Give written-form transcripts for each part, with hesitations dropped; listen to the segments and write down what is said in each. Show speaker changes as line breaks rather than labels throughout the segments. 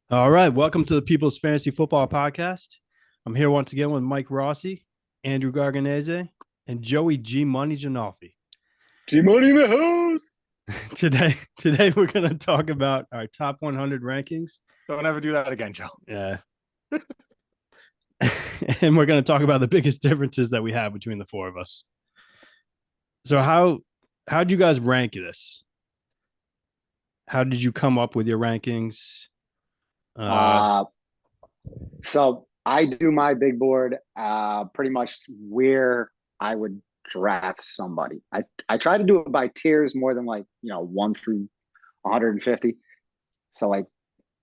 All right, welcome to the People's Fantasy Football Podcast. I'm here once again with Mike Rossi, Andrew Garganese, and Joey G Money Janolfi.
G Money in the house.
Today we're going to talk about our top 100 rankings.
Don't ever do that again, Joe.
Yeah. And we're going to talk about the biggest differences that we have between the four of us. So how'd you guys rank this? How did you come up with your rankings?
So I do my big board pretty much where I would draft somebody. I try to do it by tiers more than 1 through 150. So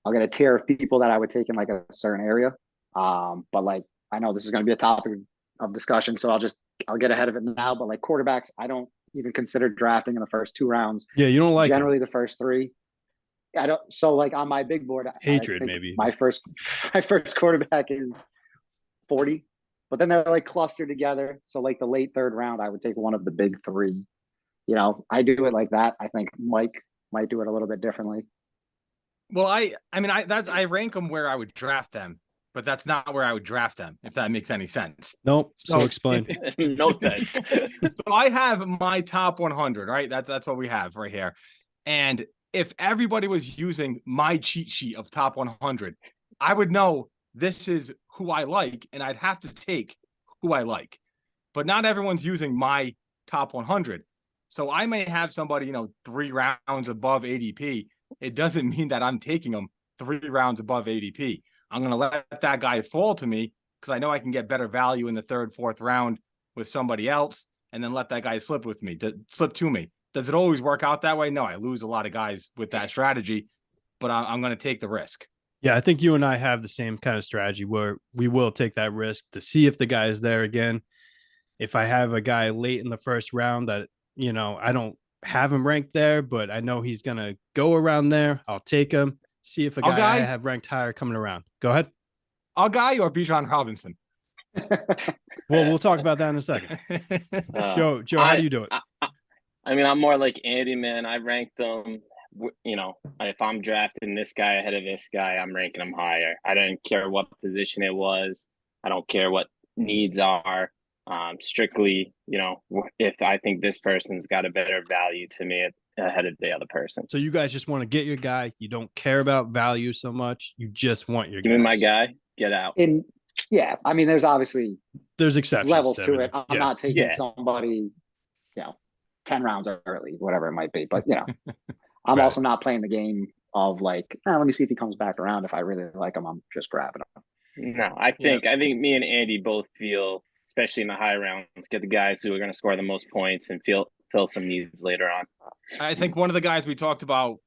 I'll get a tier of people that I would take in like a certain area. But I know this is going to be a topic of discussion, so I'll get ahead of it now. But quarterbacks, I don't even consider drafting in the first 2 rounds.
Yeah, you don't like
generally the first three. I don't. So on my big board,
hatred
I think
maybe.
my first quarterback is 40, but then they're clustered together. So the late third round, I would take one of the big three. I do it like that. I think Mike might do it a little bit differently.
Well, I rank them where I would draft them, but that's not where I would draft them, if that makes any sense.
Nope. So explain.
No sense. So I have my top 100, right? That's what we have right here. And if everybody was using my cheat sheet of top 100, I would know this is who I like, and I'd have to take who I like. But not everyone's using my top 100. So I may have somebody, 3 rounds above ADP. It doesn't mean that I'm taking them 3 rounds above ADP. I'm going to let that guy fall to me because I know I can get better value in the 3rd, 4th round with somebody else, and then let that guy slip to me. Does it always work out that way? No, I lose a lot of guys with that strategy, but I'm going to take the risk.
Yeah, I think you and I have the same kind of strategy where we will take that risk to see if the guy is there again. If I have a guy late in the first round that, I don't have him ranked there, but I know he's going to go around there, I'll take him, see if a guy I have ranked higher coming around. Go ahead.
Our guy or Bijan Robinson?
Well, we'll talk about that in a second. Joe, how do you do it?
I'm more like Andy, man. I ranked them, if I'm drafting this guy ahead of this guy, I'm ranking him higher. I don't care what position it was. I don't care what needs are. Strictly, if I think this person's got a better value to me ahead of the other person.
So you guys just want to get your guy. You don't care about value so much. You just want your
Give me my guy. Get out.
Yeah, there's
exceptions,
levels to it. I'm not taking somebody, 10 rounds early, whatever it might be. But I'm also not playing the game of let me see if he comes back around. If I really like him, I'm just grabbing him.
No, I think me and Andy both feel, especially in the high rounds, get the guys who are going to score the most points and fill some needs later on.
I think one of the guys we talked about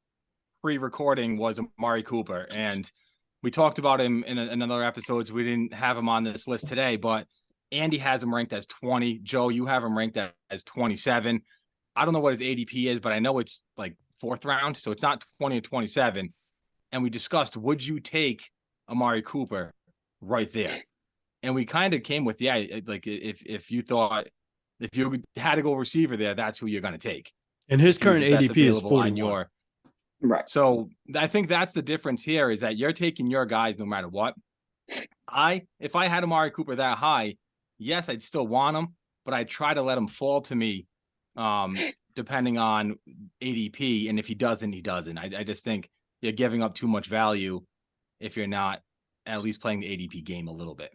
pre-recording was Amari Cooper, and we talked about him in another episodes. We didn't have him on this list today, but Andy has him ranked as 20. Joe, you have him ranked as 27. I don't know what his ADP is, but I know it's 4th round, so it's not 20 or 27. And we discussed, would you take Amari Cooper right there? And we kind of came with, if you thought, if you had to go receiver there, that's who you're going to take.
And his current ADP is 41.
Right.
So I think that's the difference here, is that you're taking your guys no matter what. If I had Amari Cooper that high, yes, I'd still want him, but I'd try to let him fall to me, depending on ADP. And if he doesn't, he doesn't. I just think you're giving up too much value if you're not at least playing the ADP game a little bit.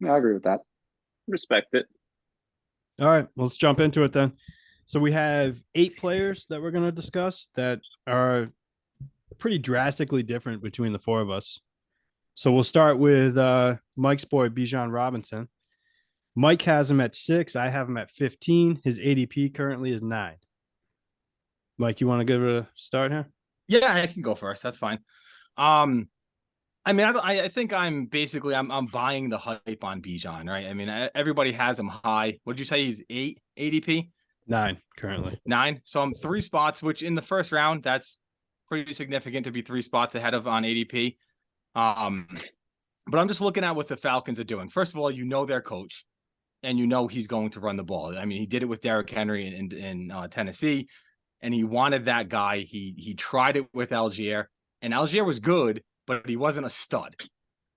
Yeah, I agree with that.
Respect it.
All right, let's jump into it then. So we have 8 players that we're going to discuss that are pretty drastically different between the 4 of us. So we'll start with Mike's boy, Bijan Robinson. Mike has him at 6. I have him at 15. His ADP currently is 9. Mike, you want to give it a start here?
Yeah, I can go first. That's fine. I think I'm buying the hype on Bijan, right? Everybody has him high. What did you say? He's 8 ADP?
9 currently.
9. So I'm 3 spots, which in the first round, that's pretty significant to be 3 spots ahead of on ADP. But I'm just looking at what the Falcons are doing. First of all, their coach, and he's going to run the ball. He did it with Derrick Henry in Tennessee, and he wanted that guy. He tried it with Algier. And Algier was good, but he wasn't a stud.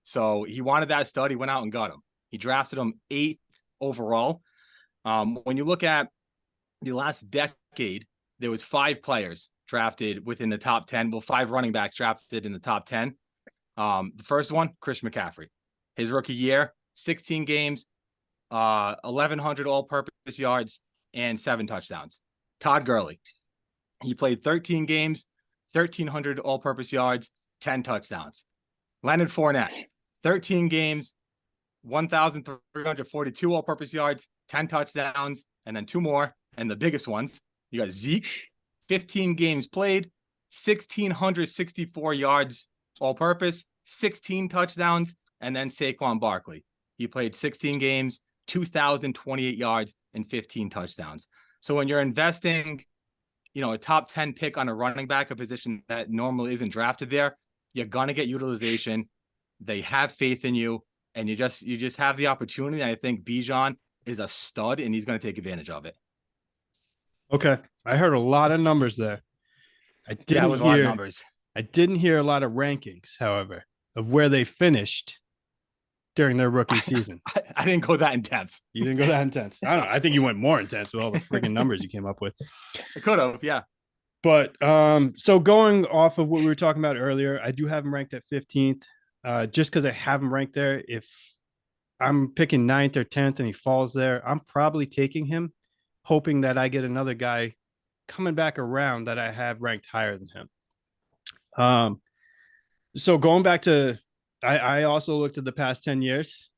So he wanted that stud. He went out and got him. He drafted him 8th overall. When you look at the last decade, there was 5 players drafted within the top 10. Well, 5 running backs drafted in the top 10. The first one, Christian McCaffrey. His rookie year, 16 games, 1,100 all-purpose yards, and 7 touchdowns. Todd Gurley. He played 13 games, 1,300 all-purpose yards, 10 touchdowns. Leonard Fournette, 13 games, 1,342 all-purpose yards, 10 touchdowns, and then 2 more. And the biggest ones, you got Zeke, 15 games played, 1,664 yards all-purpose, 16 touchdowns, and then Saquon Barkley. He played 16 games, 2,028 yards, and 15 touchdowns. So when you're investing, a top 10 pick on a running back, a position that normally isn't drafted there, you're gonna get utilization. They have faith in you, and you just have the opportunity. And I think Bijan is a stud, and he's gonna take advantage of it.
Okay. I heard a lot of numbers there.
Yeah, it was a lot of numbers.
I didn't hear a lot of rankings, however, of where they finished during their rookie season.
I didn't go that intense.
You didn't go that intense. I don't know. I think you went more intense with all the freaking numbers you came up with.
I could have, yeah.
But so going off of what we were talking about earlier, I do have him ranked at 15th. Just because I have him ranked there. If I'm picking 9th or 10th and he falls there, I'm probably taking him, hoping that I get another guy coming back around that I have ranked higher than him. So going back to, I also looked at the past 10 years,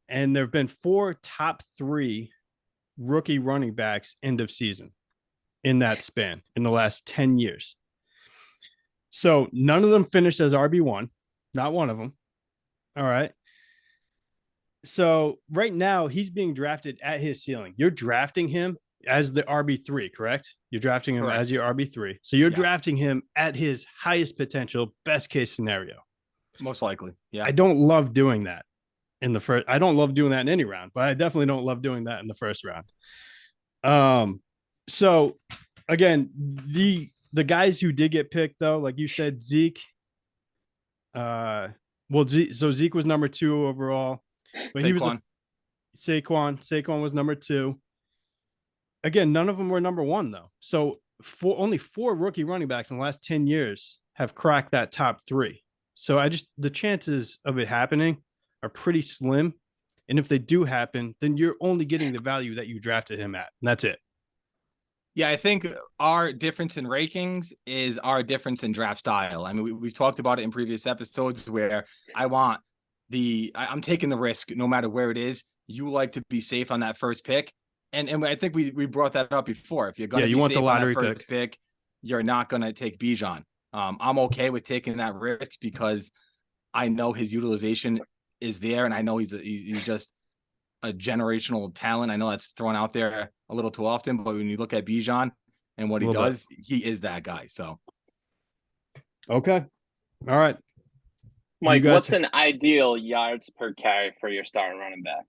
and there have been 4 top 3 rookie running backs end of season in that span in the last 10 years. So none of them finished as RB1, not one of them. All right. So right now he's being drafted at his ceiling. You're drafting him as the RB3, correct? You're drafting him
Correct.
as your RB3. So you're drafting him at his highest potential, best case scenario.
Most likely. Yeah.
I don't love doing that in the first. I don't love doing that in any round, but I definitely don't love doing that in the first round. So again, the guys who did get picked though, like you said, Zeke. So Zeke was number 2 overall, but he was Saquon was number 2. Again, none of them were number 1 though. So only 4 rookie running backs in the last 10 years have cracked that top 3. So the chances of it happening are pretty slim. And if they do happen, then you're only getting the value that you drafted him at. And that's it.
Yeah, I think our difference in rankings is our difference in draft style. I mean, we've talked about it in previous episodes where I'm taking the risk no matter where it is. You like to be safe on that first pick. And I think we brought that up before. If you're going to be
want
safe
the lottery
on that first pick, you're not going to take Bijan. I'm okay with taking that risk because I know his utilization is there, and I know he's just a generational talent. I know that's thrown out there a little too often, but when you look at Bijan and what he does, he is that guy. So,
okay, all right,
Mike. What's an ideal yards per carry for your starting running back?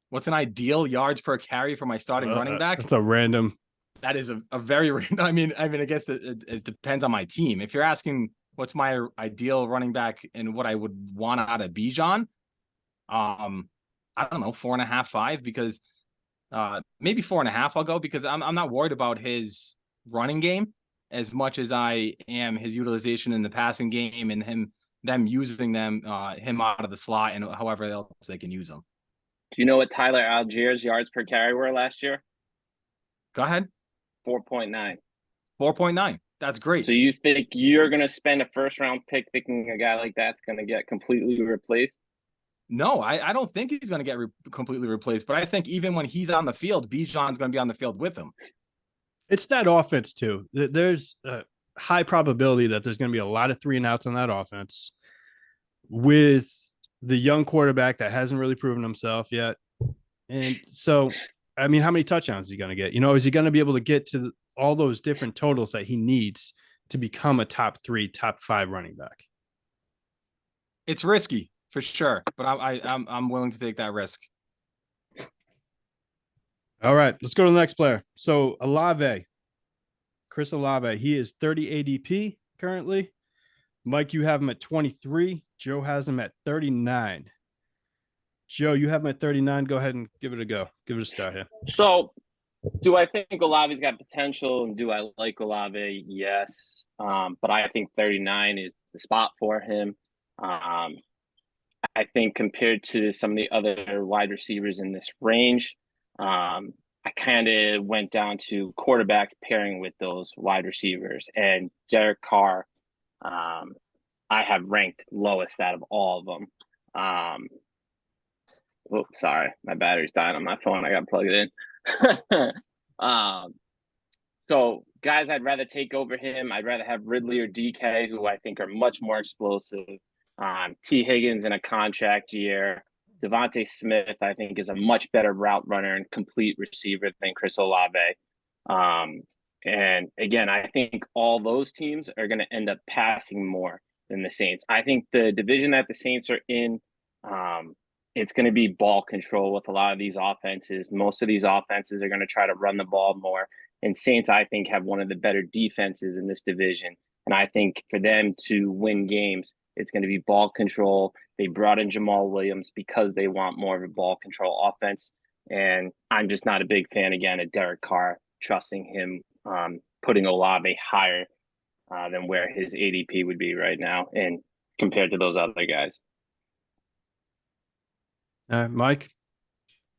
What's an ideal yards per carry for my starting running back?
That's a random.
That is a very random. I mean, I guess it depends on my team. If you're asking what's my ideal running back and what I would want out of Bijan, I don't know, 4.5, 5, because maybe 4.5 I'll go, because I'm not worried about his running game as much as I am his utilization in the passing game and them using him out of the slot and however else they can use him.
Do you know what Tyler Algier's yards per carry were last year?
Go ahead.
4.9.
4.9. That's great.
So you think you're going to spend a first round pick thinking a guy like that's going to get completely replaced?
No, I don't think he's going to get completely replaced, but I think even when he's on the field, Bijan's going to be on the field with him.
It's that offense too. There's a high probability that there's going to be a lot of 3 and outs on that offense with the young quarterback that hasn't really proven himself yet. And so, I mean, how many touchdowns is he going to get? Is he going to be able to get to all those different totals that he needs to become a top 3, top 5 running back?
It's risky for sure, but I'm willing to take that risk.
All right, let's go to the next player. So Chris Olave, he is 30 ADP currently. Mike, you have him at 23. Joe has him at 39. Joe, you have him at 39. Go ahead and give it a go. Give it a start here.
So, do I think Olave's got potential, and do I like Olave? Yes, but I think 39 is the spot for him. I think compared to some of the other wide receivers in this range, I kind of went down to quarterbacks pairing with those wide receivers, and Derek Carr, I have ranked lowest out of all of them. Oh, sorry, my battery's dying on my phone. I got to plug it in. So guys, I'd rather take over him. I'd rather have Ridley or DK, who I think are much more explosive. T. Higgins in a contract year. Devontae Smith, I think, is a much better route runner and complete receiver than Chris Olave. And again, I think all those teams are going to end up passing more than the Saints. I think the division that the Saints are in, it's going to be ball control with a lot of these offenses. Most of these offenses are going to try to run the ball more. And Saints, I think, have one of the better defenses in this division. And I think for them to win games, it's going to be ball control. They brought in Jamal Williams because they want more of a ball control offense. And I'm just not a big fan, again, of Derek Carr, trusting him, putting Olave higher than where his ADP would be right now and compared to those other guys.
All right, Mike.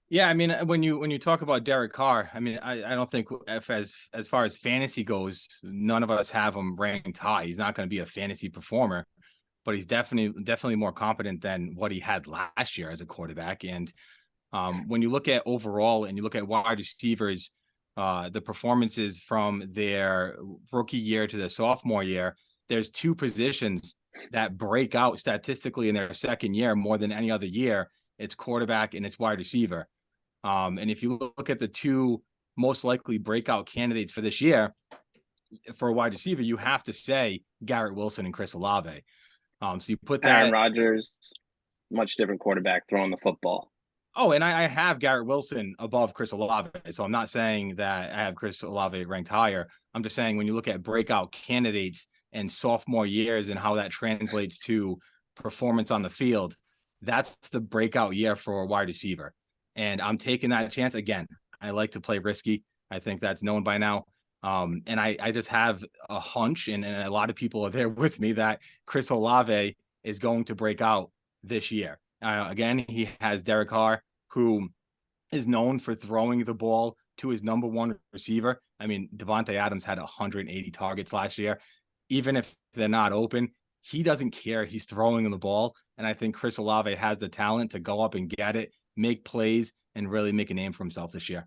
Yeah, I mean, when you talk about Derek Carr, I mean, I don't think if as far as fantasy goes, none of us have him ranked high. He's not going to be a fantasy performer, but he's definitely more competent than what he had last year as a quarterback. And when you look at overall and you look at wide receivers, the performances from their rookie year to their sophomore year, there's two positions that break out statistically in their second year more than any other year. It's quarterback and it's wide receiver. And if you look at the two most likely breakout candidates for this year, for a wide receiver, you have to say Garrett Wilson and Chris Olave. So you put that.
Aaron Rodgers, much different quarterback throwing the football.
Oh, and I have Garrett Wilson above Chris Olave. So I'm not saying that I have Chris Olave ranked higher. I'm just saying when you look at breakout candidates and sophomore years and how that translates to performance on the field, that's the breakout year for a wide receiver. And I'm taking that chance. Again, I like to play risky. I think that's known by now. And I just have a hunch, and a lot of people are there with me, that Chris Olave is going to break out this year. Again, he has Derek Carr, who is known for throwing the ball to his number one receiver. I mean, Devontae Adams had 180 targets last year. Even if they're not open, he doesn't care. He's throwing the ball. And I think Chris Olave has the talent to go up and get it, make plays, and really make a name for himself this year.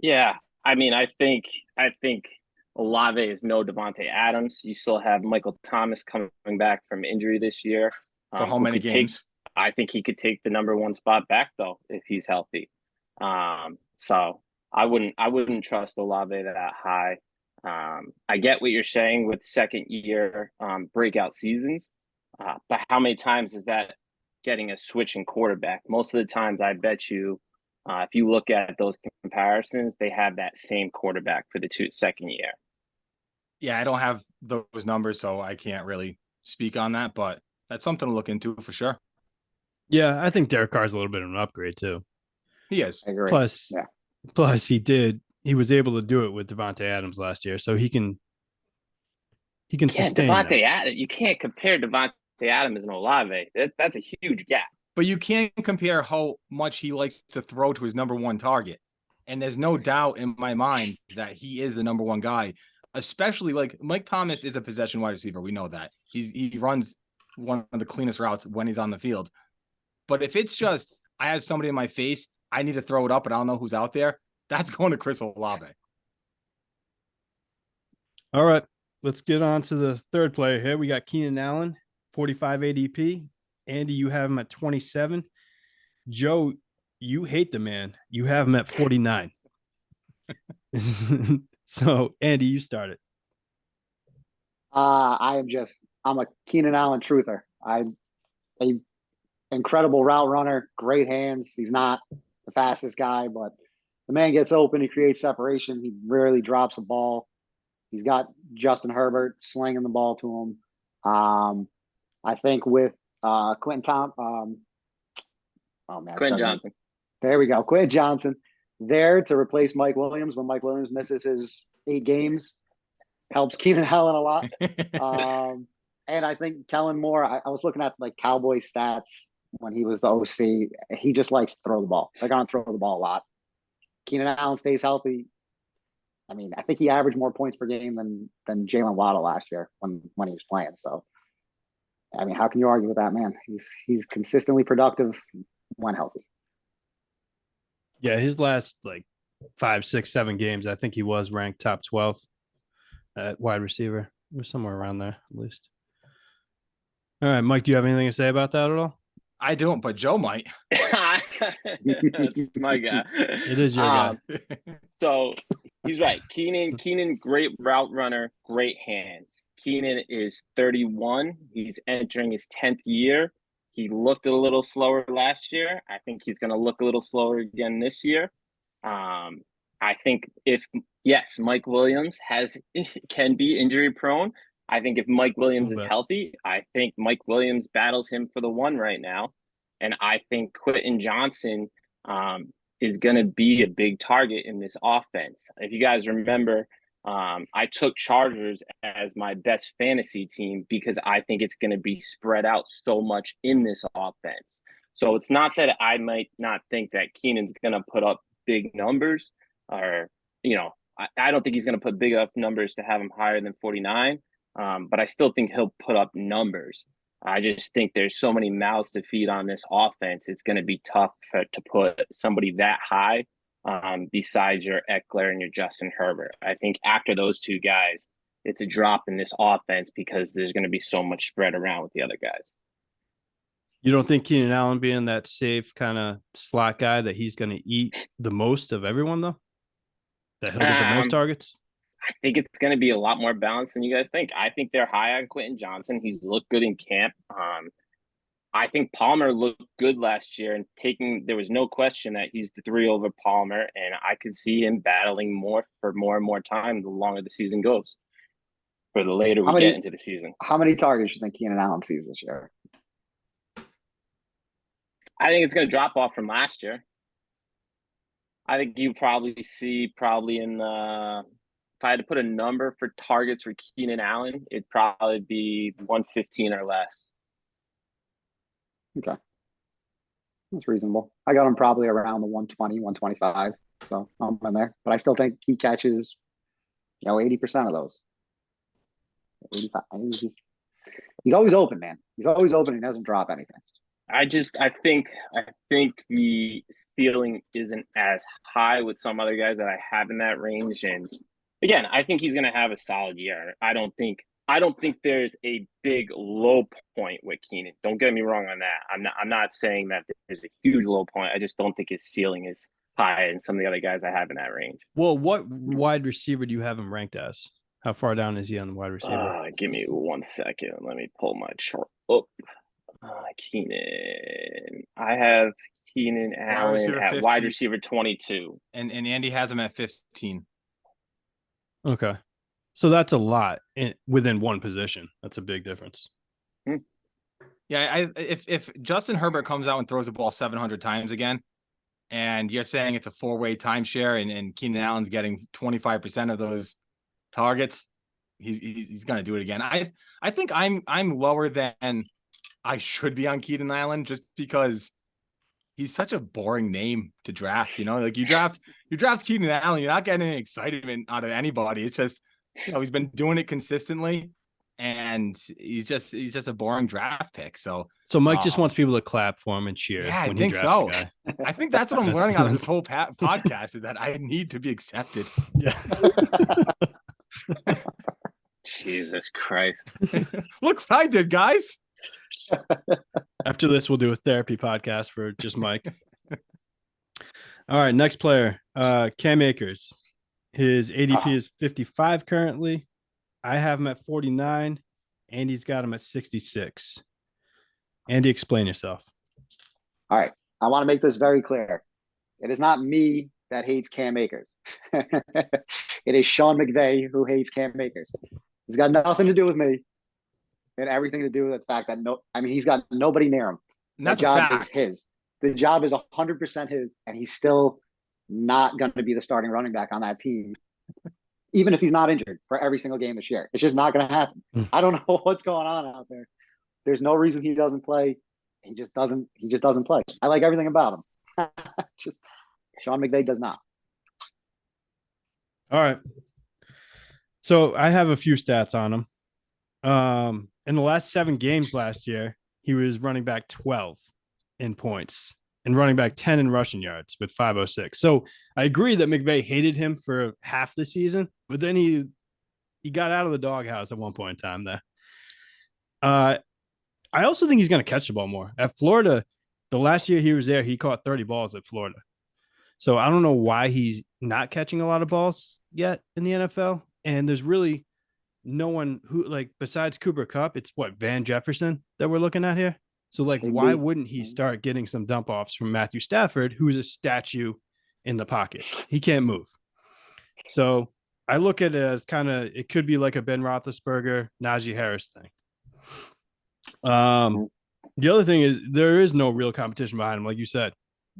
Yeah, I mean, I think Olave is no Devontae Adams. You still have Michael Thomas coming back from injury this year.
For how many games?
I think he could take the number one spot back though if he's healthy. So I wouldn't trust Olave that high. I get what you're saying with second year breakout seasons, but how many times is that getting a switch in quarterback? Most of the times, I bet you, if you look at those comparisons, they have that same quarterback for the second year.
Yeah, I don't have those numbers, so I can't really speak on that, but that's something to look into for sure.
Yeah, I think Derek Carr is a little bit of an upgrade too.
He is.
I agree.
Plus he was able to do it with Devontae Adams last year, so he can sustain
Devontae
that.
Adams, you can't compare Devontae Adams and Olave. That's a huge gap.
But you can't compare how much he likes to throw to his number one target. And there's no doubt in my mind that he is the number one guy, especially like Mike Thomas is a possession wide receiver. We know that. He runs one of the cleanest routes when he's on the field. But if it's just, I have somebody in my face, I need to throw it up, but I don't know who's out there, that's going to Chris Olave.
All right, let's get on to the third player here. We got Keenan Allen, 45 ADP. Andy, you have him at 27. Joe, you hate the man. You have him at 49. So, Andy, you start it.
I'm a Keenan Allen truther. A incredible route runner, great hands. He's not the fastest guy, but the man gets open. He creates separation. He rarely drops a ball. He's got Justin Herbert slinging the ball to him. I think with Quentin Tom, oh man,
Quinn
doesn't
Johnson.
there we go, Quentin Johnson there to replace Mike Williams when Mike Williams misses his 8 games helps Keenan Allen a lot. And I think Kellen Moore. I was looking at like Cowboy stats when he was the OC. He just likes to throw the ball. They're gonna throw the ball a lot. Keenan Allen stays healthy. I mean, I think he averaged more points per game than Jalen Waddle last year when he was playing. So, I mean, how can you argue with that, man? He's consistently productive when healthy.
Yeah, his last like 5, 6, 7 games, I think he was ranked top 12 at wide receiver. It was somewhere around there at least. All right, Mike, do you have anything to say about that at all?
I don't, but Joe might.
That's my guy.
It is your guy.
So he's right. Keenan, great route runner, great hands. Keenan is 31. He's entering his 10th year. He looked a little slower last year. I think he's going to look a little slower again this year. I think yes, Mike Williams can be injury prone. I think if Mike Williams is healthy, I think Mike Williams battles him for the 1 right now. And I think Quentin Johnson is going to be a big target in this offense. If you guys remember, I took Chargers as my best fantasy team because I think it's going to be spread out so much in this offense. So it's not that I might not think that Keenan's going to put up big numbers or, I don't think he's going to put big enough numbers to have him higher than 49. But I still think he'll put up numbers. I just think there's so many mouths to feed on this offense. It's going to be tough to put somebody that high besides your Eckler and your Justin Herbert. I think after those 2 guys, it's a drop in this offense because there's going to be so much spread around with the other guys.
You don't think Keenan Allen being that safe kind of slot guy that he's going to eat the most of everyone, though? That he'll get the most targets?
I think it's going to be a lot more balanced than you guys think. I think they're high on Quentin Johnson. He's looked good in camp. I think Palmer looked good last year, and there was no question that he's the 3 over Palmer, and I could see him battling more and more time the longer the season goes, or the later we get into the season.
How many targets do you think Keenan Allen sees this year?
I think it's going to drop off from last year. I think you probably see in the if I had to put a number for targets for Keenan Allen, it'd probably be 115 or less.
Okay. That's reasonable. I got him probably around the 120, 125. So I'm in there. But I still think he catches, 80% of those. 85. He's always open, man. He's always open. He doesn't drop anything.
I think the ceiling isn't as high with some other guys that I have in that range. And again, I think he's going to have a solid year. I don't think there's a big low point with Keenan. Don't get me wrong on that. I'm not saying that there's a huge low point. I just don't think his ceiling is high in some of the other guys I have in that range.
Well, what wide receiver do you have him ranked as? How far down is he on the wide receiver?
Give me 1 second. Let me pull my chart up. Keenan. I have Keenan Allen at wide receiver 22.
And Andy has him at 15.
Okay. So that's a lot within one position. That's a big difference.
Yeah, if Justin Herbert comes out and throws the ball 700 times again, and you're saying it's a 4-way timeshare and Keenan Allen's getting 25% of those targets, he's going to do it again. I think I'm lower than I should be on Keenan Allen just because he's such a boring name to draft. Like you draft Keenan Allen, you're not getting any excitement out of anybody. It's just, he's been doing it consistently, and he's just a boring draft pick. So
Mike just wants people to clap for him and cheer.
Yeah,
when
I think
he drafts
so.
A guy.
I think that's what I'm learning out of this whole podcast is that I need to be accepted.
Yeah.
Jesus Christ.
Look what I did, guys.
After this, we'll do a therapy podcast for just Mike. All right, next player, Cam Akers. His ADP is 55 currently. I have him at 49. Andy's got him at 66. Andy, explain yourself.
All right. I want to make this very clear. It is not me that hates Cam Akers. It is Sean McVay who hates Cam Akers. It's got nothing to do with me. and everything to do with the fact that he's got nobody near him.
And
The
that's a
job is
fact.
his. The job is 100% his, and he's still not going to be the starting running back on that team, even if he's not injured for every single game this year. It's just not going to happen. I don't know what's going on out there. There's no reason he doesn't play. He just doesn't play. I like everything about him. Just Sean McVay does not.
All right. So I have a few stats on him. In the last 7 games last year, he was running back 12 in points and running back 10 in rushing yards with 506. So I agree that McVay hated him for half the season, but then he got out of the doghouse at one point in time there. I also think he's going to catch the ball more. At Florida, the last year he was there, he caught 30 balls at Florida. So I don't know why he's not catching a lot of balls yet in the NFL. And there's really no one who, like, besides Cooper Kupp, it's Van Jefferson that we're looking at here. So, like, why wouldn't he start getting some dump offs from Matthew Stafford, who's a statue in the pocket? He can't move. So I look at it as kind of, it could be like a Ben Roethlisberger, Najee Harris thing. The other thing is there is no real competition behind him, like you said.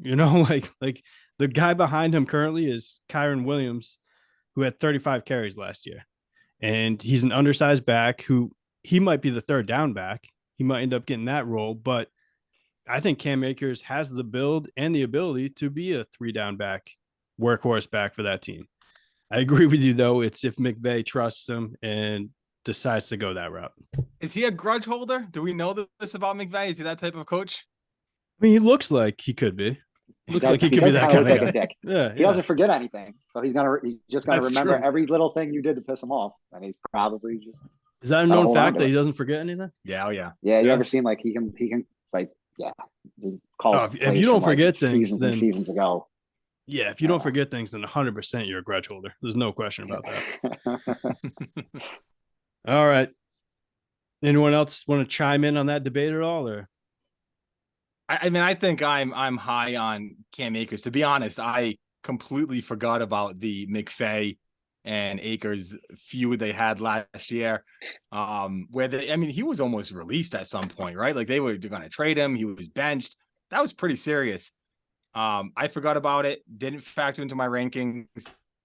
Like the guy behind him currently is Kyron Williams, who had 35 carries last year. And he's an undersized back who he might be the third down back. He might end up getting that role, but I think Cam Akers has the build and the ability to be a 3-down back, workhorse back for that team. I agree with you, though. It's if McVay trusts him and decides to go that route.
Is he a grudge holder? Do we know this about McVay? Is he that type of coach?
I mean, he looks like he could be. Looks like he could be that
kinda
kind of
look
guy.
like a dick.
Yeah,
He doesn't forget anything, so he's just gonna
That's
remember
true.
every little thing you did to piss him off, and he's probably just
Is that a
Gotta
known
hold on
fact
to
that
it.
he doesn't forget anything?
Yeah, oh yeah.
yeah. You
Yeah.
ever seen like he can like he calls
Oh, if you
plays
don't
from, like,
forget things,
seasons
then
and seasons ago.
Yeah, if you don't forget things, then 100% you're a grudge holder. There's no question about that. All right. Anyone else want to chime in on that debate at all? Or
I mean, I think I'm high on Cam Akers. To be honest, I completely forgot about the McVay and Akers feud they had last year. He was almost released at some point, right? Like they were going to trade him. He was benched. That was pretty serious. I forgot about it. Didn't factor into my rankings.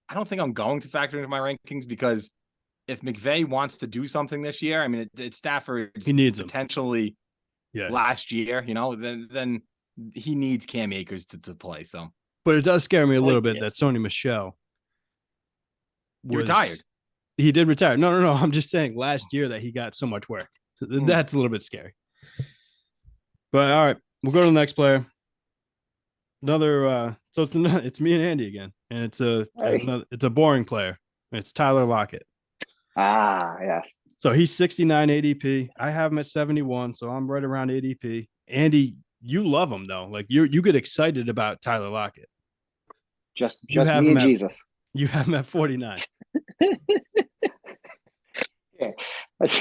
I don't think I'm going to factor into my rankings because if McVay wants to do something this year, I mean, it's Stafford's
he needs him.
potentially
Yeah.
last year, then he needs Cam Akers to play. So,
But it does scare me a little bit
Yeah.
that Sony Michel
he retired.
He did retire. No. I'm just saying last year that he got so much work. So that's a little bit scary. But all right, we'll go to the next player. Another so it's me and Andy again. And it's a boring player. It's Tyler Lockett.
Yes.
So he's 69 ADP. I have him at 71, so I'm right around ADP. Andy, you love him though. Like you get excited about Tyler Lockett.
Just
You
me
have
and
him at-
Jesus.
You have him at 49.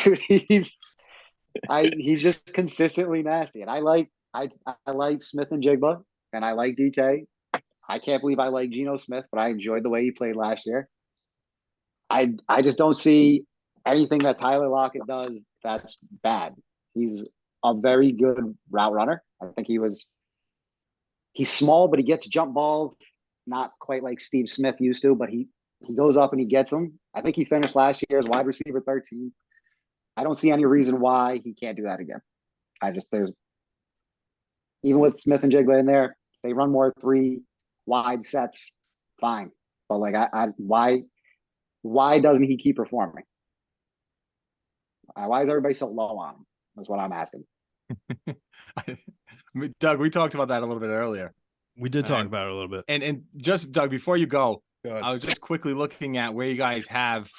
Dude, he's just consistently nasty, and I like Smith and Jigba, and I like DK. I can't believe I like Geno Smith, but I enjoyed the way he played last year. I just don't see anything that Tyler Lockett does that's bad. He's a very good route runner. I think he's small, but he gets jump balls, not quite like Steve Smith used to, but he goes up and he gets them. I think he finished last year as wide receiver 13. I don't see any reason why he can't do that again. Even with Smith and Jigba in there, they run more 3 wide sets, fine. But like, why doesn't he keep performing? Why is everybody so low on him? That's what I'm asking.
Doug, we talked about that a little bit earlier.
We did talk
Right.
about it a little bit.
And just Doug, before you go,
Go ahead.
I was just quickly looking at where you guys have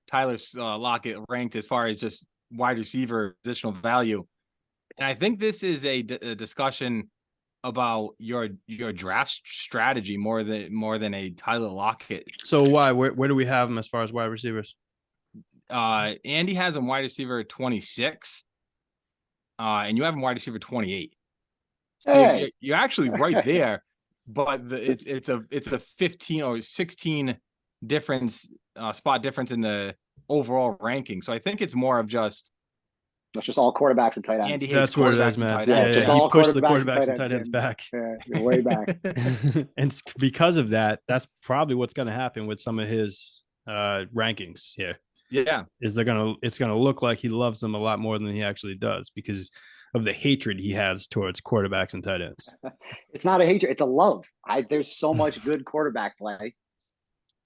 Tyler Lockett ranked as far as just wide receiver positional value. And I think this is a discussion about your draft strategy more than a Tyler Lockett.
So why? Where do we have him as far as wide receivers?
Andy has him wide receiver 26, and you have him wide receiver 28. So
Hey.
you're actually right there, but it's a 15 or 16 difference spot difference in the overall ranking. So I think it's more of just
That's just all quarterbacks and tight ends.
Andy hates
That's what it
quarterbacks
is,
and
man.
tight
Yeah,
Yeah,
ends.
it's just
yeah. He
all
pushed the
quarterbacks and
quarterbacks and tight ends back.
Yeah, you're way back.
And because of that, that's probably what's going to happen with some of his rankings here.
Yeah.
Is it's gonna look like he loves them a lot more than he actually does because of the hatred he has towards quarterbacks and tight ends.
It's not a hatred, it's a love. There's so much good quarterback play.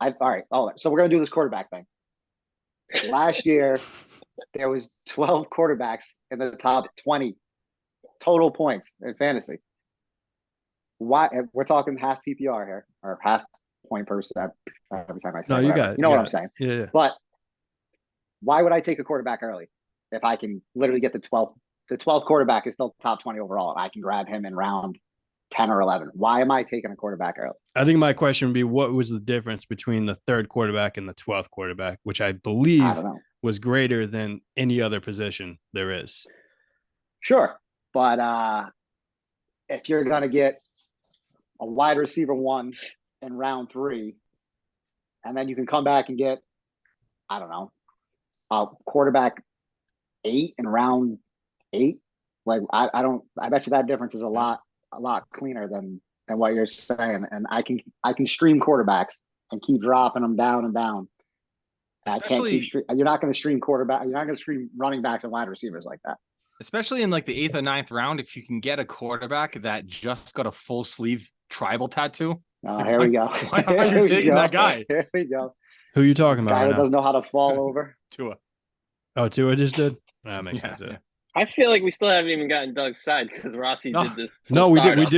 All right. So we're gonna do this quarterback thing. Last year, there was 12 quarterbacks in the top 20 total points in fantasy. Why? We're talking half PPR here, or half point per set every time I say.
No, you
whatever.
got it.
You know
you
what
got
I'm
it.
saying.
Yeah.
But why would I take a quarterback early if I can literally get the 12th? The 12th quarterback is still top 20 overall, and I can grab him in round 10 or 11. Why am I taking a quarterback early?
I think my question would be, what was the difference between the third quarterback and the 12th quarterback, which I
I
believe
don't know.
was greater than any other position there is.
Sure, but if you're gonna get a wide receiver 1 in round 3, and then you can come back and get, I don't know, a quarterback 8 in round 8. Like I bet you that difference is a lot cleaner than what you're saying. And I can stream quarterbacks and keep dropping them down and down. I can't keep you're not going to stream quarterback. You're not going to stream running backs and wide receivers like that.
Especially in like the 8th or 9th round, if you can get a quarterback that just got a full sleeve tribal tattoo.
Here we go.
Why are you taking that guy?
Here we go.
Who are you talking about
Guy
right
that
now?
doesn't know how to fall over.
Tua.
Oh, Tua just did? That makes
Yeah,
sense. Yeah.
yeah.
I feel like we still haven't even gotten Doug's side because Rossi
No.
did this.
No, we didn't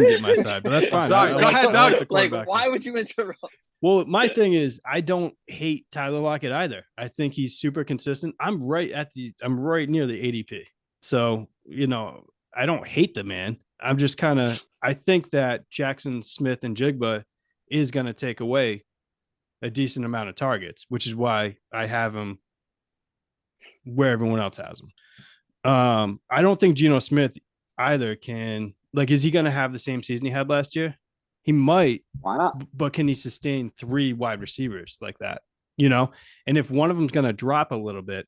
get my side, but that's fine.
sorry. Go ahead, Doug.
the
Like,
quarterback
why
thing.
would you interrupt?
Well, my thing is I don't hate Tyler Lockett either. I think he's super consistent. I'm right near the ADP. So, I don't hate the man. I'm just I think that Jackson Smith and Jigba is going to take away a decent amount of targets, which is why I have him where everyone else has him. I don't think Geno Smith either can, is he going to have the same season he had last year? He might.
Why not?
But can he sustain 3 wide receivers like that? And if one of them's going to drop a little bit,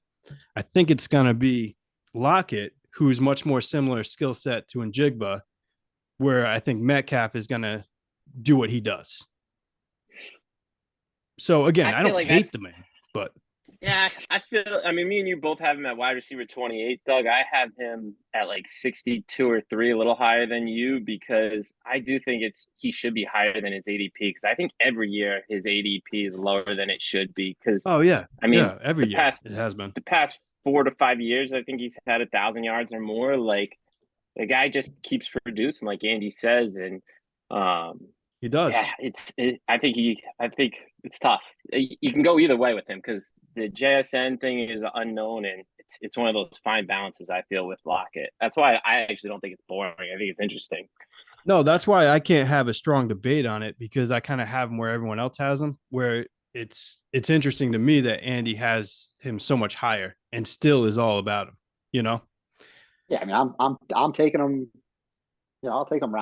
I think it's going to be Lockett, who's much more similar skill set to Njigba, where I think Metcalf is going to do what he does. So again, I
feel
don't
like
hate the man, but
Yeah, me and you both have him at wide receiver 28, Doug. I have him at like 62 or 3, a little higher than you, because I do think he should be higher than his ADP, because I think every year his ADP is lower than it should be. Because
every year it has been.
The past 4 to 5 years, I think he's had 1,000 yards or more. Like, the guy just keeps producing, like Andy says, and
he does.
Yeah, I think it's tough. You can go either way with him because the JSN thing is unknown, and it's one of those fine balances I feel with Lockett. That's why I actually don't think it's boring. I think it's interesting.
No, that's why I can't have a strong debate on it, because I kind of have him where everyone else has him, where it's interesting to me that Andy has him so much higher and still is all about him,
Yeah, I mean, I'm taking him. I'll take him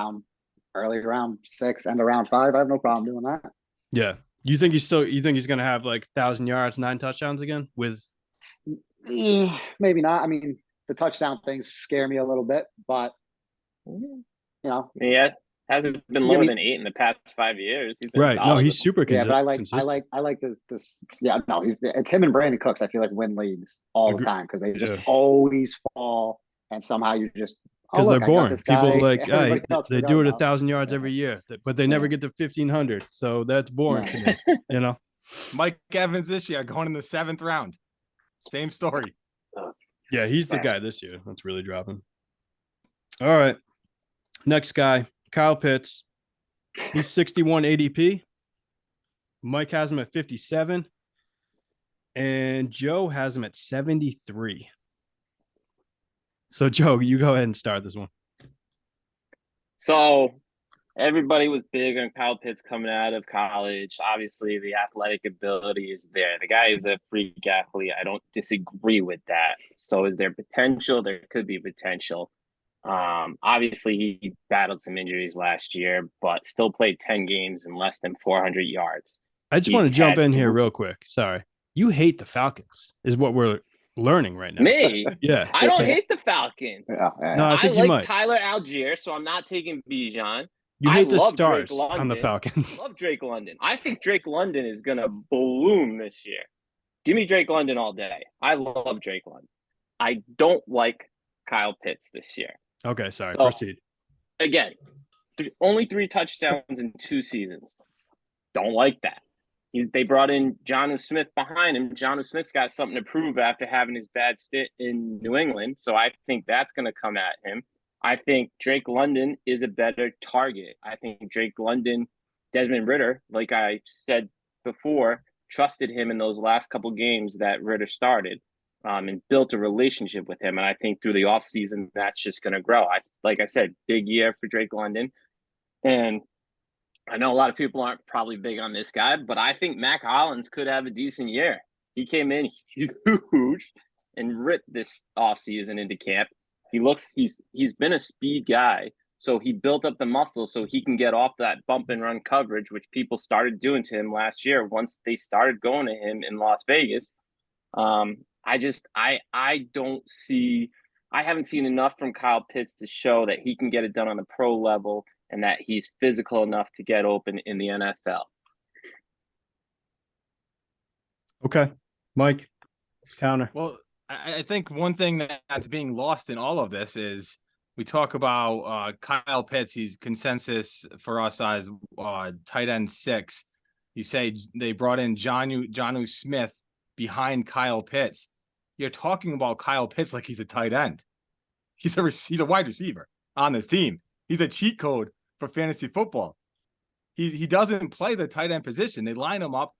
early round 6, end of round 5. I have no problem doing that.
Yeah. You think he's going to have like 1,000 yards, 9 touchdowns again with?
Maybe not. I mean, the touchdown things scare me a little bit, but
Yeah, hasn't been lower than 8 in the past 5 years. He's been
right. No, he's super
yeah, but I
consistent.
like this. Yeah, no, it's him and Brandon Cooks. I feel like win leagues all the time because they just always fall, and somehow you just
because they're boring. People they do it
1,000
yards every year, but they never get to 1,500. So that's boring to me.
Mike Evans this year going in the 7th round. Same story.
Yeah, he's the guy this year that's really dropping. All right. Next guy, Kyle Pitts. He's 61 ADP. Mike has him at 57. And Joe has him at 73. So, Joe, you go ahead and start this one.
So, everybody was big on Kyle Pitts coming out of college. Obviously, the athletic ability is there. The guy is a freak athlete. I don't disagree with that. So, is there potential? There could be potential. Obviously, he battled some injuries last year, but still played 10 games and less than 400 yards.
I just want to jump in here real quick. Sorry. You hate the Falcons is what we're learning right now.
Me,
Yeah.
I don't hate the Falcons.
No, I
I
think you
like
might.
Tyler Algier, so I'm not taking Bijan.
You
I
hate the
love Drake
stars on the
London.
Falcons.
Love Drake London. I think Drake London is gonna bloom this year. Give me Drake London all day. I love Drake London. I don't like Kyle Pitts this year.
Okay, sorry.
So-
Proceed.
Again, only 3 touchdowns in 2 seasons. Don't like that. They brought in Jonnu Smith behind him. Jonnu Smith's got something to prove after having his bad stint in New England. So I think that's going to come at him. I think Drake London is a better target. I think Drake London, Desmond Ritter, like I said before, trusted him in those last couple games that Ritter started, and built a relationship with him. And I think through the offseason, that's just going to grow. Like I said, big year for Drake London. And I know a lot of people aren't probably big on this guy, but I think Mac Hollins could have a decent year. He came in huge and ripped this offseason into camp. He's been a speed guy, so he built up the muscle so he can get off that bump and run coverage, which people started doing to him last year once they started going to him in Las Vegas. I haven't seen enough from Kyle Pitts to show that he can get it done on the pro level and that he's physical enough to get open in the NFL.
Okay. Mike, counter.
Well, I think one thing that's being lost in all of this is we talk about Kyle Pitts. He's consensus for us as tight end 6. You say they brought in Jonnu Smith behind Kyle Pitts. You're talking about Kyle Pitts like he's a tight end. He's a wide receiver on this team. He's a cheat code for fantasy football. He doesn't play the tight end position. They line him up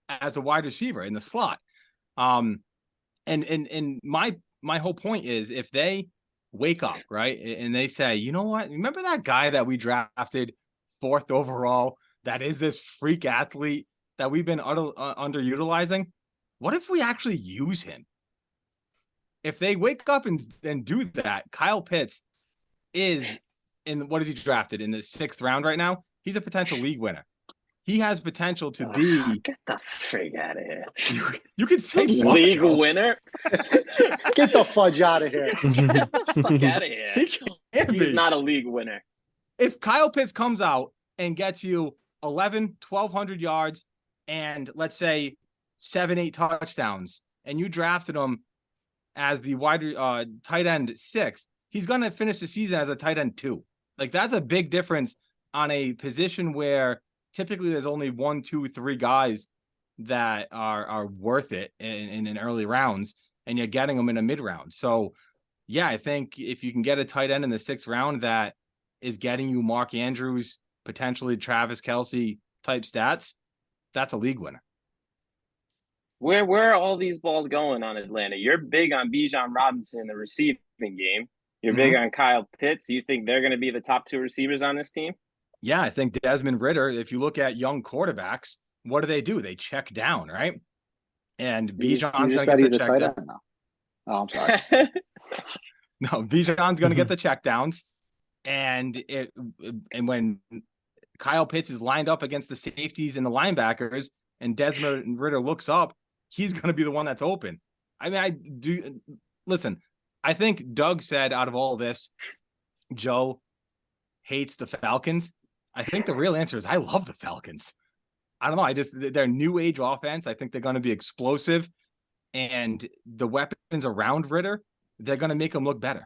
as a wide receiver in the slot. And my whole point is if they wake up, right, and they say, you know what, remember that guy that we drafted 4th overall that is this freak athlete that we've been underutilizing? What if we actually use him? If they wake up and do that, Kyle Pitts is what is he drafted in the 6th round right now? He's a potential league winner. He has potential to be.
Get the frig out of here.
You could say
league
Joe.
winner.
Get the fudge out of here.
Get the fuck out of here.
He can't
He's
be.
not a league winner.
If Kyle Pitts comes out and gets you 1,200 yards and let's say 7-8 touchdowns, and you drafted him as the tight end 6, he's going to finish the season as a tight end 2. Like that's a big difference on a position where typically there's only 1, 2, 3 guys that are worth it in early rounds, and you're getting them in a mid round. So yeah, I think if you can get a tight end in the 6th round that is getting you Mark Andrews, potentially Travis Kelce type stats, that's a league winner.
Where are all these balls going on Atlanta? You're big on Bijan Robinson in the receiving game. You're big on Kyle Pitts. You think they're going to be the top 2 receivers on this team?
Yeah, I think Desmond Ritter, if you look at young quarterbacks, what do? They check down, right? And Bijan's going to get the check down.
Oh, I'm sorry.
No, Bijan's going to get the check downs. And when Kyle Pitts is lined up against the safeties and the linebackers and Desmond Ritter looks up, he's going to be the one that's open. I mean, listen, I think Doug said out of all this, Joe hates the Falcons. I think the real answer is I love the Falcons. I don't know. Their new age offense. I think they're going to be explosive, and the weapons around Ritter, they're going to make him look better.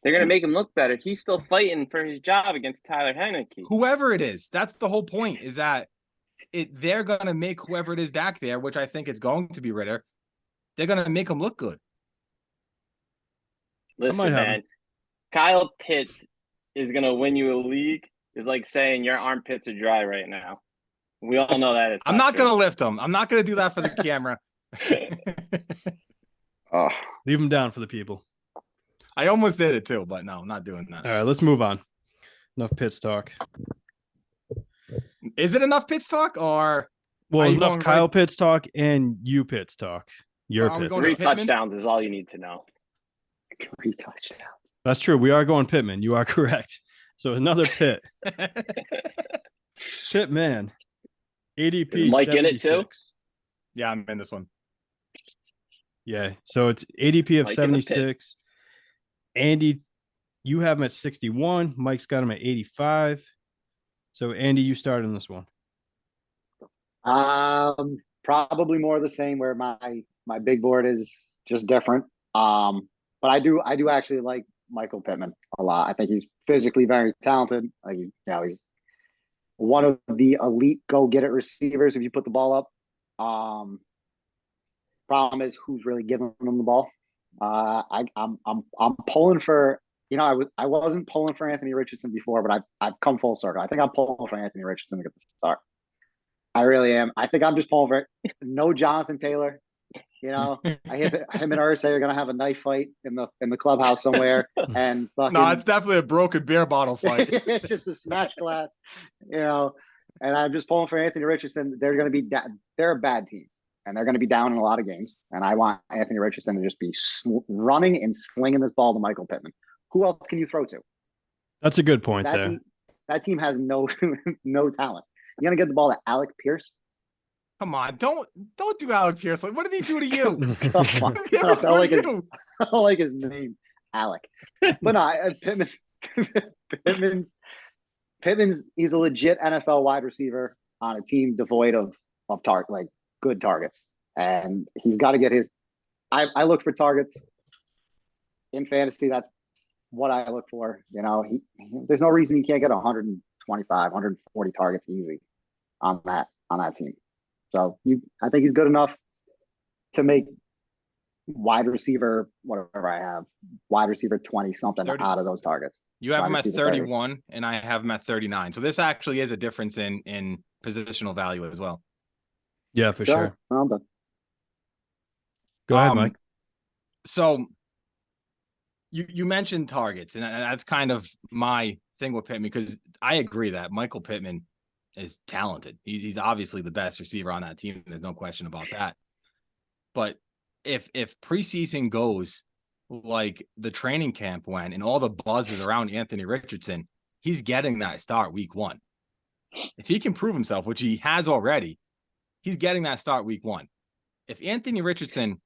They're going to make him look better. He's still fighting for his job against Tyler Heineke.
Whoever it is, that's the whole point, is that they're going to make whoever it is back there, which I think it's going to be Ritter, they're going to make him look good.
Listen, man, Kyle Pitts is going to win you a league is like saying your armpits are dry right now. We all know that.
I'm not going to lift him. I'm not going to do that for the camera.
Leave him down for the people.
I almost did it too, but no, I'm not doing that.
All right, let's move on. Enough Pitts talk.
Is it enough Pitts talk, or
well, enough Kyle Pitts talk and you Pitts talk? Your Pitts.
3 touchdowns is all you need to know.
3 touchdowns.
That's true. We are going Pittman. You are correct. So another Pitt. Pittman. ADP.
Is Mike in it too?
76.
Yeah, I'm in this one.
Yeah. So it's ADP of
Mike in the pits.
76. Andy, you have him at 61. Mike's got him at 85. So Andy, you start in this one.
Probably more of the same where my big board is just different. But I do actually like Michael Pittman a lot. I think he's physically very talented. Like, he's one of the elite go get it receivers if you put the ball up. Problem is who's really giving them the ball. I'm pulling for, I wasn't pulling for Anthony Richardson before, but I've come full circle. I think I'm pulling for Anthony Richardson to get the start. I really am. I think I'm just pulling for it. No Jonathan Taylor. I him and Irsay are gonna have a knife fight in the clubhouse somewhere, and fucking,
No, it's definitely a broken beer bottle fight.
just a smash glass, And I'm just pulling for Anthony Richardson. They're gonna be they're a bad team, and they're gonna be down in a lot of games. And I want Anthony Richardson to just be running and slinging this ball to Michael Pittman. Who else can you throw to?
That's a good point there.
That team has no talent. You're gonna get the ball to Alec Pierce.
Come on, don't do Alec Pierce. Like, what did he do to you?
What did he
ever do to you?
I don't like his name, Alec. But no, Pittman's he's a legit NFL wide receiver on a team devoid of good targets, and he's got to get his. I look for targets in fantasy. That's what I look for. There's no reason he can't get 125, 140 targets easy on that team. So I think he's good enough to make wide receiver, whatever I have, wide receiver 20 something
30.
out of those targets.
You have
Wide
him at
receiver
31, and I have him at 39. So this actually is a difference in positional value as well.
Yeah, for sure.
I'm done.
Go ahead, Mike.
So you mentioned targets, and that's kind of my thing with Pittman, because I agree that Michael Pittman is talented. He's obviously the best receiver on that team. There's no question about that. But if preseason goes like the training camp went and all the buzz is around Anthony Richardson, he's getting that start week 1. If he can prove himself, which he has already, he's getting that start week 1. If Anthony Richardson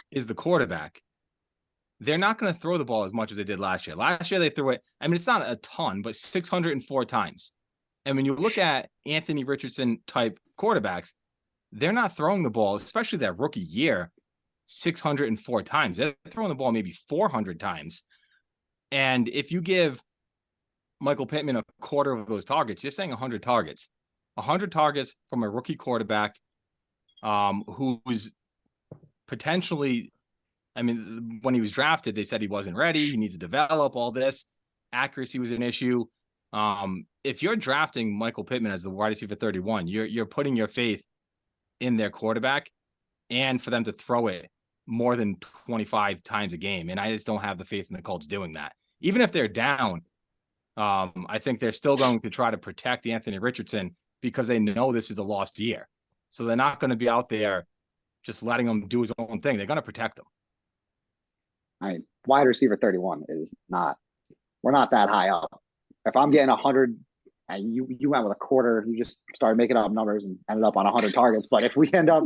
is the quarterback, they're not going to throw the ball as much as they did last year. Last year, they threw it, I mean, it's not a ton, but 604 times. And when you look at Anthony Richardson type quarterbacks, they're not throwing the ball, especially that rookie year, 604 times. They're throwing the ball maybe 400 times. And if you give Michael Pittman a quarter of those targets, you're saying 100 targets. 100 targets from a rookie quarterback who was potentially, I mean, when he was drafted, they said he wasn't ready. He needs to develop all this. Accuracy was an issue. If you're drafting Michael Pittman as the wide receiver 31, you're putting your faith in their quarterback and for them to throw it more than 25 times a game. And I just don't have the faith in the Colts doing that. Even if they're down, I think they're still going to try to protect Anthony Richardson because they know this is a lost year. So they're not going to be out there just letting him do his own thing. They're going to protect him.
Wide receiver 31 is not, we're not that high up. If I'm getting 100 and you went with a quarter, you just started making up numbers and ended up on 100 targets. But if we end up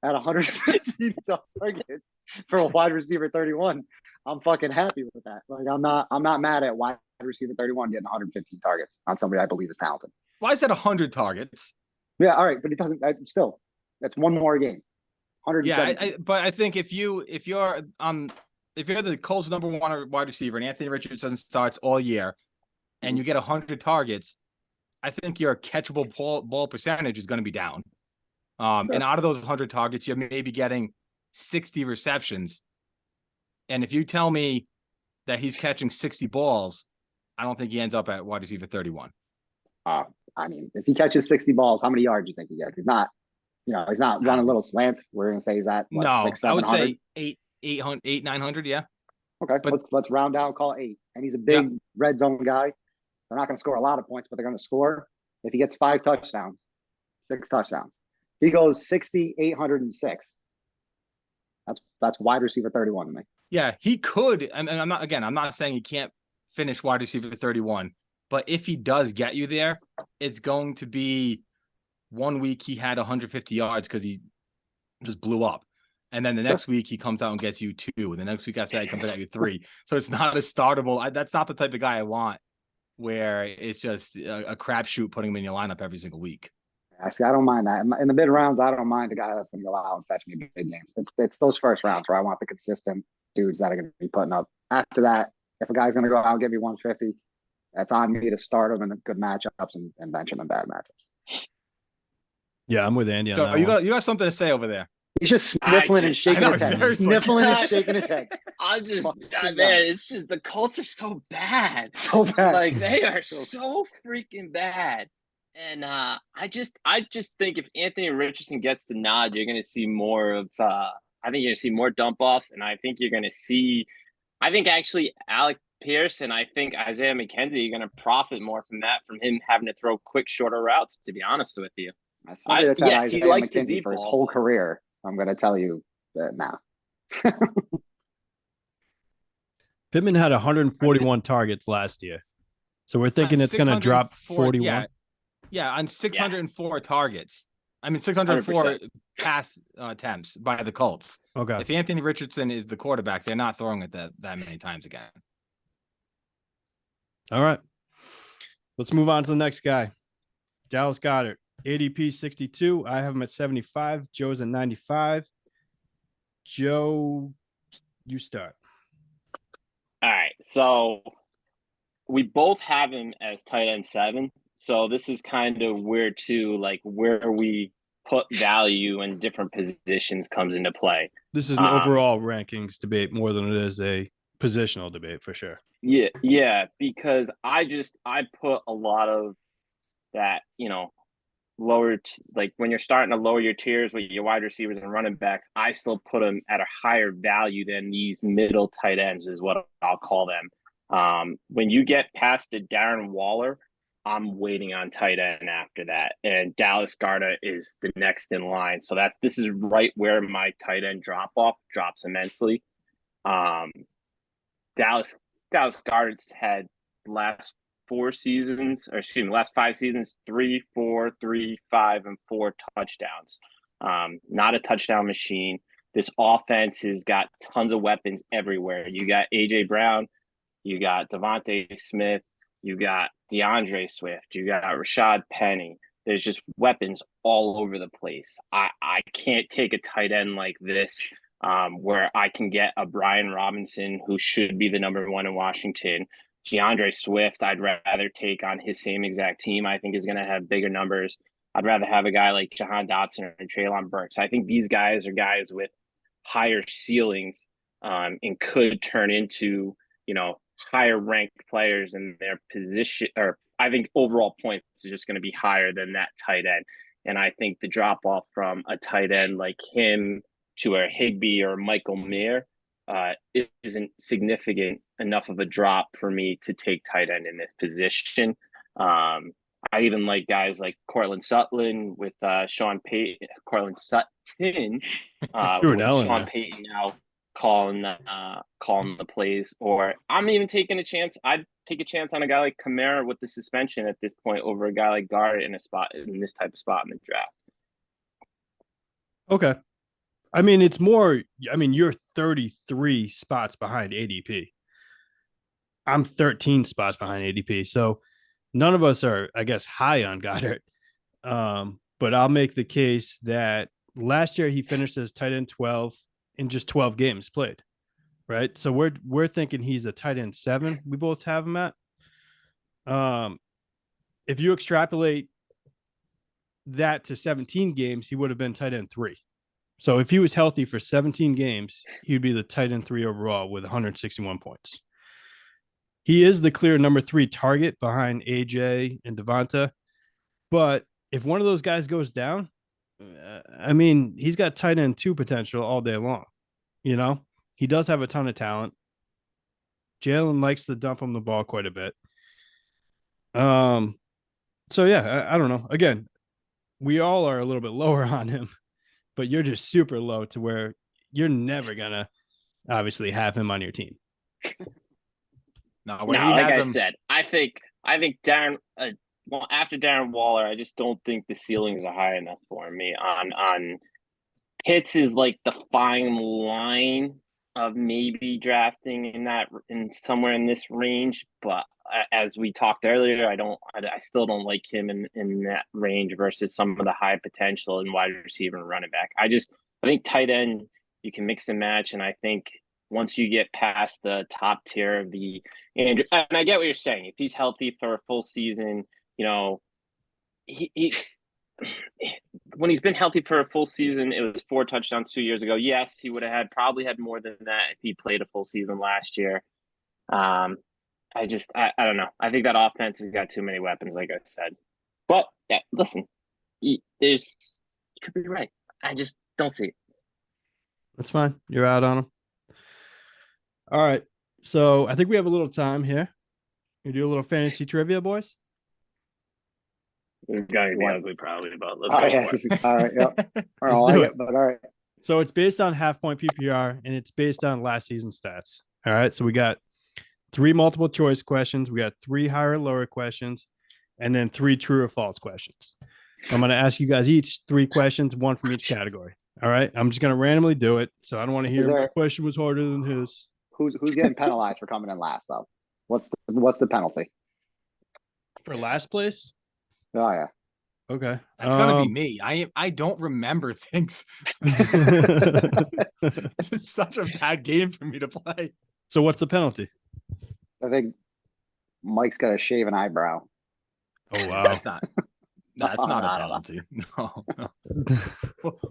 at 150 targets for a wide receiver 31, I'm fucking happy with that. Like, I'm not mad at wide receiver 31 getting 115 targets on somebody I believe is talented.
Well, I said 100 targets.
Yeah, all right, but it doesn't. Still, that's one more game. 100.
Yeah, but I think if you're the Colts' number 1 wide receiver and Anthony Richardson starts all year, and you get 100 targets, I think your catchable ball percentage is going to be down. Sure. And out of those 100 targets, you're maybe getting 60 receptions. And if you tell me that he's catching 60 balls, I don't think he ends up at wide receiver 31.
I mean, if he catches 60 balls, how many yards do you think he gets? He's not running little slants. We're going to say he's at what,
no,
600,
I would
700?
say 800, 900. Yeah.
Okay,
but
let's round down, call it 8. And he's a big red zone guy. They're not going to score a lot of points, but they're going to score. If he gets 5 touchdowns, 6 touchdowns, he goes 60, 806. That's wide receiver 31 to me.
Yeah, he could. And I'm not saying he can't finish wide receiver 31, but if he does get you there, it's going to be one week he had 150 yards because he just blew up. And then the next week he comes out and gets you 2. And the next week after that he comes out and gets you 3. So it's not a startable. That's not the type of guy I want, where it's just a crapshoot putting him in your lineup every single week.
See, I don't mind that. In the mid rounds, I don't mind the guy that's going to go out and fetch me big games. It's those first rounds where I want the consistent dudes that are going to be putting up. After that, if a guy's going to go out and give me 150, that's on me to start him in good matchups and bench him in bad matchups.
Yeah, I'm with Andy on
So,
that.
you got something to say over there?
He's just sniffling and shaking his head.
Seriously.
Sniffling and shaking his head.
I'm just,
Fucking
man, it's just the culture's so bad.
So bad.
Like they are so freaking bad. And I just think if Anthony Richardson gets the nod, you're gonna see more of I think you're gonna see more dump offs, and I think you're gonna see actually Alec Pierce and I think Isaiah McKenzie, you're gonna profit more from him having to throw quick, shorter routes, to be honest with you.
Somebody that's had
yes, he
Isaiah
likes the
McKenzie
deep
for his
ball.
whole career. I'm going to tell you that now.
Pittman had 141 targets last year. So we're thinking it's going to drop 41.
Yeah, on 604 targets. I mean, 604 pass attempts by the Colts.
Okay.
If Anthony Richardson is the quarterback, they're not throwing it that many times again.
All right. Let's move on to the next guy. Dallas Goedert, ADP 62. I have him at 75. Joe's at 95. Joe, you start.
All right. So we both have him as tight end 7. So this is kind of where we put value in different positions comes into play.
This is an overall rankings debate more than it is a positional debate for sure.
Yeah, because I put a lot of that, lower like when you're starting to lower your tiers with your wide receivers and running backs, I still put them at a higher value than these middle tight ends is what I'll call them. When you get past the Darren Waller, I'm waiting on tight end after that, and Dallas Goedert is the next in line. So this is right where my tight end drops immensely. Dallas Goedert's had last 5 seasons, 3, 4, 3, 5, and 4 touchdowns. Not a touchdown machine. This offense has got tons of weapons everywhere. You got AJ Brown, you got Devontae Smith, you got DeAndre Swift, you got Rashad Penny. There's just weapons all over the place. I can't take a tight end like this where I can get a Brian Robinson, who should be the number 1 in Washington. DeAndre Swift, I'd rather take on his same exact team. I think is going to have bigger numbers. I'd rather have a guy like Jahan Dotson or Treylon Burks. I think these guys are guys with higher ceilings and could turn into, higher ranked players in their position. Or I think overall points is just going to be higher than that tight end. And I think the drop off from a tight end like him to a Higbee or Michael Mayer it isn't significant enough of a drop for me to take tight end in this position. I even like guys like Cortland Sutton with Sean Payton, with Sean Payton now calling the plays. Or I'm even taking a chance. I'd take a chance on a guy like Kamara with the suspension at this point over a guy like Goedert in this type of spot in the draft.
Okay. I mean, it's more, you're 33 spots behind ADP. I'm 13 spots behind ADP. So none of us are, I guess, high on Goedert. But I'll make the case that last year he finished as tight end 12 in just 12 games played. Right. So we're thinking he's a tight end 7. We both have him at. If you extrapolate that to 17 games, he would have been tight end 3. So if he was healthy for 17 games, he would be the tight end 3 overall with 161 points. He is the clear number 3 target behind AJ and Devonta. But if one of those guys goes down, he's got tight end 2 potential all day long. He does have a ton of talent. Jalen likes to dump him the ball quite a bit. So yeah, I don't know. Again, we all are a little bit lower on him, but you're just super low to where you're never gonna obviously have him on your team.
Like I said, I think Darren. After Darren Waller, I just don't think the ceilings are high enough for me on Pitts is like the fine line of maybe drafting in somewhere in this range, but as we talked earlier, I still don't like him in that range versus some of the high potential in wide receiver and running back. I think tight end you can mix and match, and I think once you get past the top tier of and I get what you're saying. If he's healthy for a full season, he when he's been healthy for a full season, it was 4 touchdowns 2 years ago. Yes, he would have probably had more than that if he played a full season last year. I don't know. I think that offense has got too many weapons, like I said. But yeah, listen, you could be right. I just don't see it.
That's fine. You're out on him. All right. So I think we have a little time here. You do a little fantasy trivia, boys.
It's going to be
What?
ugly, probably, but let's
Oh,
go
yeah.
for it.
All right. Yep. I
Let's
don't
do
like
it.
it, but all right.
So it's based on half point PPR and it's based on last season stats. All right. So we got 3 multiple choice questions. We got 3 higher and lower questions, and then 3 true or false questions. So I'm going to ask you guys each 3 questions, 1 from each category. All right. I'm just going to randomly do it. So I don't want to hear my question was harder than his.
Who's getting penalized for coming in last though? What's the penalty?
For last place?
Oh yeah.
Okay.
That's gonna be me. I don't remember things. This is such a bad game for me to play.
So what's the penalty?
I think Mike's got to shave an eyebrow.
Oh, wow.
That's not
No,
a
no.
penalty. No.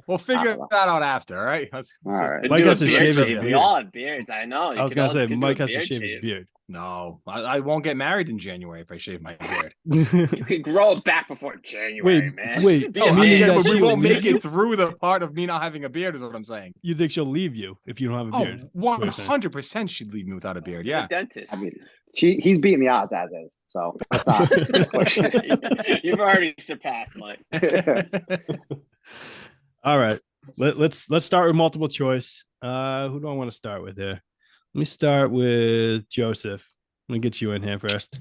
We'll figure that out after, all right? Let's
All right.
just-
Mike
Do a
has to
beard
shave his
shave. We
beard.
all have beards. I know.
I was going to say, Mike has to shave his beard.
No, I won't get married in January if I shave my beard.
You could grow it back before January, man.
wait.
Be
No,
a
I mean
man.
that
but we
she
won't
would
make
leave
it through the part of me not having a beard, is what I'm saying.
You think she'll leave you if you don't have a
Oh,
beard?
100% she'd leave me without a beard. Yeah.
A dentist.
I mean, he's beating the odds as is. So that's not.
You've already surpassed Mike.
All right. Let's start with multiple choice. Who do I want to start with here? Let me start with Joseph. Let me get you in here first.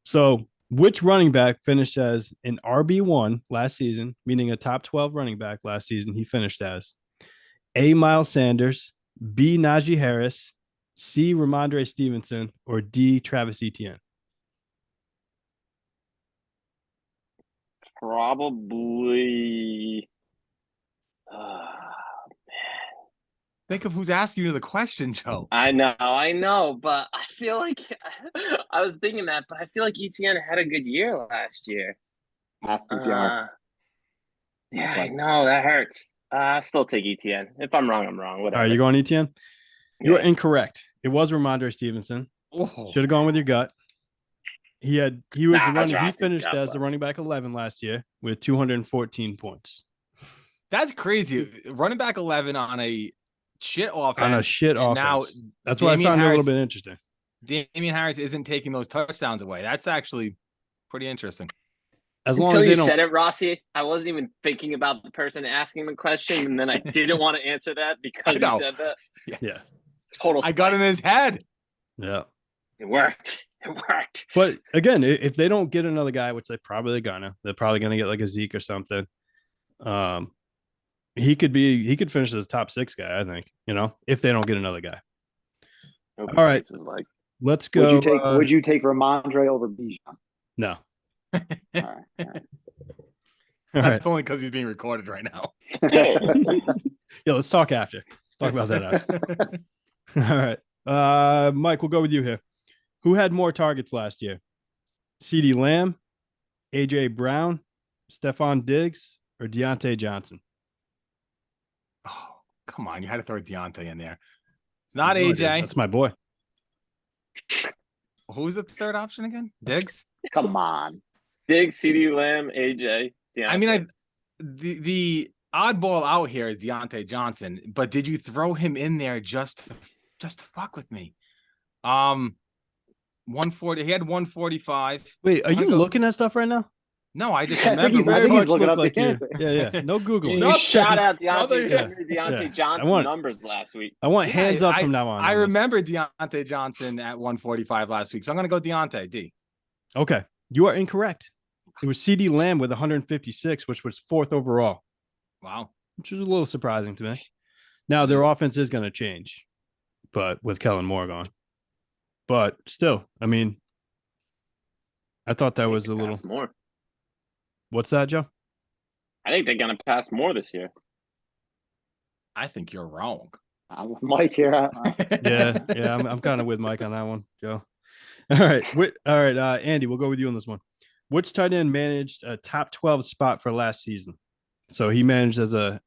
So, which running back finished as an RB1 last season, meaning a top 12 running back last season? He finished as A. Miles Sanders, B. Najee Harris, C. Ramondre Stevenson, or D. Travis Etienne?
Probably.
Think of who's asking you the question, Joe.
I know, but I feel like I was thinking that, but I feel like Etienne had a good year last year.
Half PPR.
Yeah, I know that hurts. I still take Etienne. If I'm wrong, I'm wrong.
All
Whatever.
right, you going Etienne? You are
Yeah.
incorrect. It was Ramondre Stevenson.
Oh,
Should have gone with your gut. He was
Nah,
the
that's
running. He
Ross's
finished
gut,
as the
but-
running back 11 last year with 214 points
that's crazy. Running back 11 on a shit offense.
on a shit
and
offense.
Now
That's what I
Damian
found a
Harris-
little bit interesting.
Damian Harris isn't taking those touchdowns away. That's actually pretty interesting.
As long
Until
as they
you
don't.
said it, Rossi, I wasn't even thinking about the person asking the question, and then I didn't want to answer that because
know.
you said that.
Yes.
Yeah.
Total.
I got in his head.
Yeah,
It worked. It worked.
but again, if they don't get another guy, which they're probably gonna get like a Zeke or something. He could finish as a top 6 guy. I think if they don't get another guy.
All
right.
Like,
Let's go.
Would you take Ramondre over Bijan?
No.
All right. All right.
All right.
That's only because he's being recorded right now.
Yeah, let's talk after. Let's talk about that after. All right. Mike, we'll go with you here. Who had more targets last year? CeeDee Lamb, AJ Brown, Stephon Diggs, or Deontay Johnson?
Oh, come on. You had to throw Deontay in there. It's not
No idea.
AJ.
That's my boy.
Who's the third option again? Diggs?
Come on.
Diggs, CD Lamb, AJ.
I mean, the oddball out here is Deontay Johnson, but did you throw him in there just to fuck with me? 140. He had 145.
Wait, are
I'm
you
gonna go-
looking at stuff right now?
No, I just
I think
remember.
he's- I
Very
think
much
he's looking
look
up the
like you.
answer.
Yeah. No Googling.
You
Nope.
shout out
Other-
Deontay
Yeah.
Johnson's
I want-
numbers last week.
I want
Yeah,
hands up from now on.
I
on this.
remember Deontay Johnson at 145 last week, so I'm gonna go Deontay D.
Okay, you are incorrect. It was CeeDee Lamb with 156, which was 4th overall.
Wow.
which was a little surprising to me. Now their offense is going to change, but with Kellen Moore gone. But still, I mean, I thought that was a little.
Pass more.
What's that, Joe?
I think they're gonna pass more this year.
I think you're wrong.
I'm with Mike here.
Yeah, I'm kind of with Mike on that one, Joe. All right, all right, Andy, we'll go with you on this one. Which tight end managed a top 12 spot for last season? So he managed as a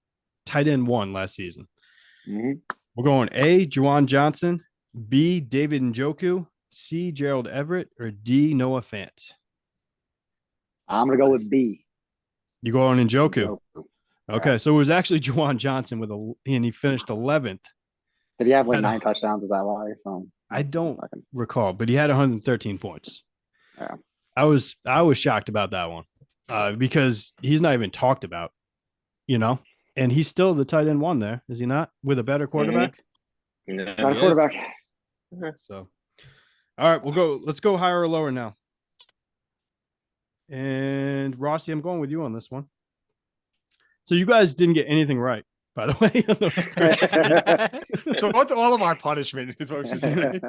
tight end 1 last season.
Mhm.
We're going A, Juwan Johnson, B, David Njoku, C, Gerald Everett, or D, Noah Fant.
I'm gonna go with B.
You go on Njoku.
Joku.
Okay, so it was actually Juwan Johnson and he finished 11th.
Did he have like
I
9
know.
touchdowns? Is that why? So
I don't
fucking-
recall, but he had 113 points.
Yeah.
I was shocked about that one because he's not even talked about, and he's still the tight end 1 there, is he not? With a better quarterback.
No,
Not a
He is.
quarterback.
So, all right, let's go higher or lower now. And Rossi, I'm going with you on this one. So you guys didn't get anything right, by the way. on those first-
So what's all of our punishment? Is what she's saying.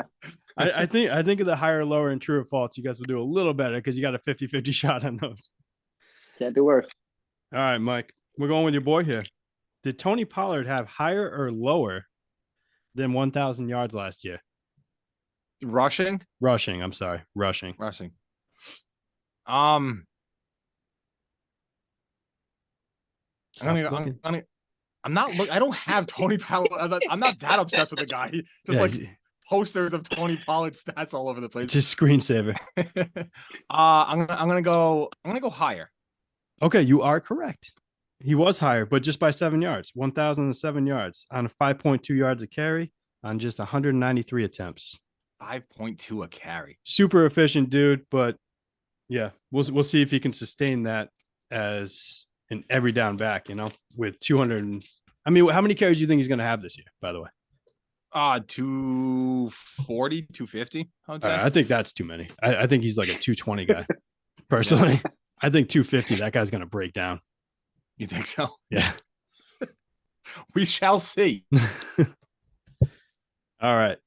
I think of the higher, lower, and true or false. You guys will do a little better because you got a 50-50 shot on those.
Can't do worse.
All right, Mike, we're going with your boy here. Did Tony Pollard have higher or lower than 1,000 yards last year?
Rushing.
Rushing. I'm sorry, rushing. Stop
I'm
looking.
not look. I don't have Tony Pollard. I'm not that obsessed with the guy. Just
Yeah,
like posters of Tony Pollard stats all over the place.
it's his screensaver.
I'm gonna go higher.
Okay, you are correct. He was higher, but just by 7 yards, 1,007 yards on 5.2 yards a carry on just 193 attempts.
5.2 a carry.
Super efficient dude, but yeah, we'll see if he can sustain that as an every down back, with 200. I mean, how many carries do you think he's going to have this year, by the way?
240, 250, I would say.
I think that's too many. I think he's like a 220 guy, personally. I think 250, that guy's going to break down.
You think so?
Yeah.
We shall see.
All right.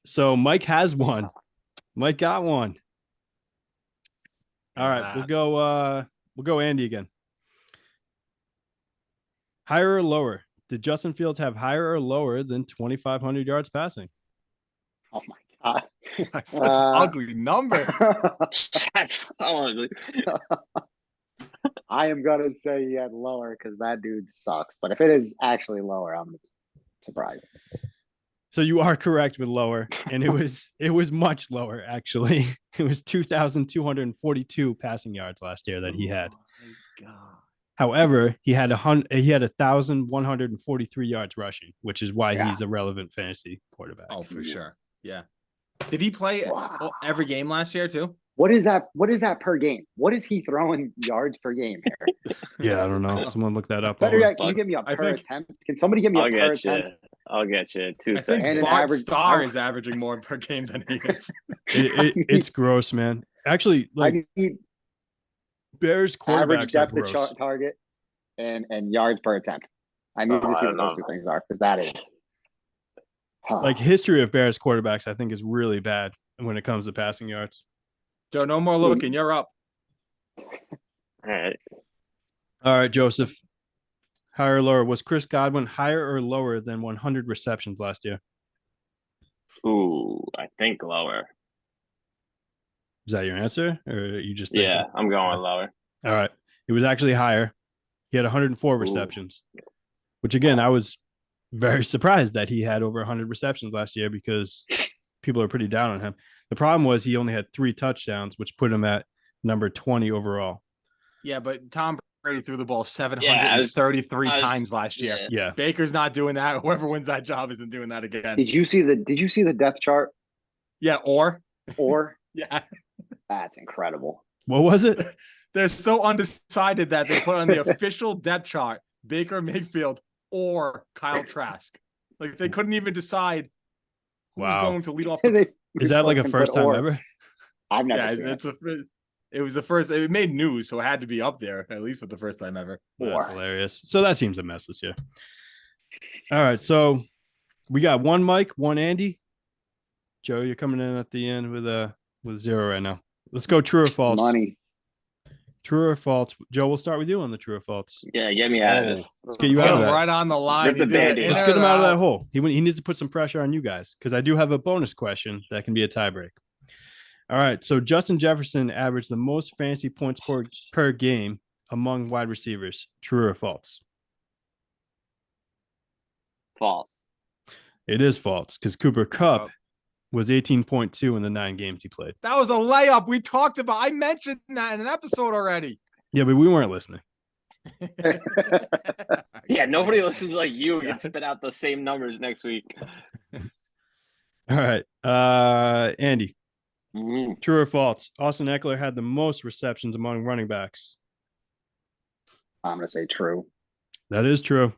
So Mike has one. Mike got one. All right, we'll go Andy again. Higher or lower? Did Justin Fields have higher or lower than 2,500 yards passing?
Oh my god.
That's such an ugly number.
That's so ugly.
I am gonna say he had lower because that dude sucks. But if it is actually lower, I'm surprised.
So you are correct with lower, and it was much lower actually. It was 2,242 passing yards last year that he had.
Oh my god.
However, he had 1,143 yards rushing, which is why
Yeah.
he's a relevant fantasy quarterback.
Oh, for sure. Yeah. Did he play
Wow.
every game last year too?
What is that? What is that per game? What is he throwing yards per game here?
Yeah, I don't know. Someone look that up.
Better
while
yet, can you give me a
I
per
think-
attempt? Can somebody give me
I'll
a per
get you.
attempt?
I'll get you. 2
I think
And
seconds.
an
Bart
average-
Starr
oh.
is averaging more per game than he is.
it's gross, man. Actually,
I
like
need
Bears
average
quarterbacks are
depth of
gross.
target and yards per attempt. I need
Oh,
to
I
see
don't
what those
know.
two things are because that is
Like history of Bears quarterbacks, I think is really bad when it comes to passing yards.
Joe, no more looking. You're up.
All right.
All right, Joseph. Higher or lower? Was Chris Godwin higher or lower than 100 receptions last year?
Ooh, I think lower.
Is that your answer, or are you just thinking?
Yeah, I'm going lower.
All right. It was actually higher. He had 104 receptions, which again, I was very surprised that he had over 100 receptions last year because people are pretty down on him. The problem was he only had 3 touchdowns, which put him at number 20 overall.
Yeah, but Tom Brady threw the ball
Yeah, I was-
733
I was-
times last year.
Yeah.
Yeah.
Baker's not doing that. Whoever wins that job isn't doing that again.
Did you see the depth chart?
Yeah, or
Or
yeah,
that's incredible.
What was it?
they're so undecided that they put on the official depth chart Baker Mayfield or Kyle Trask. Like they couldn't even decide who's
Wow.
going to lead off. The,
They
Is that like a
fucking
first
put
time
or.
ever?
I've never
yeah,
seen it.
It was the first. It made news, so it had to be up there at least for the first time ever.
That's
Four.
hilarious. So that seems a mess this year. All right, so we got one Mike, one Andy. Joe, you're coming in at the end with 0 right now. Let's go true or false.
Money.
True or false. Joe, we'll start with you on the true or false.
Yeah, get me out of this.
Let's get you
Put
out of
him
that.
right on the line.
Rip the
He's either
Band-Aid.
in
Let's
or
get him out of that
out.
hole. He needs to put some pressure on you guys because I do have a bonus question that can be a tiebreak. All right. So Justin Jefferson averaged the most fantasy points per game among wide receivers. True or false?
False.
It is false because Cooper Kupp was 18.2 in the 9 games he played.
That was a layup. We talked about. I mentioned that in an episode already.
Yeah, but we weren't listening.
Yeah, nobody listens like you. You spit out the same numbers next week.
All right. Andy,
Mhm.
true or false? Austin Eckler had the most receptions among running backs.
I'm gonna say true.
That is true.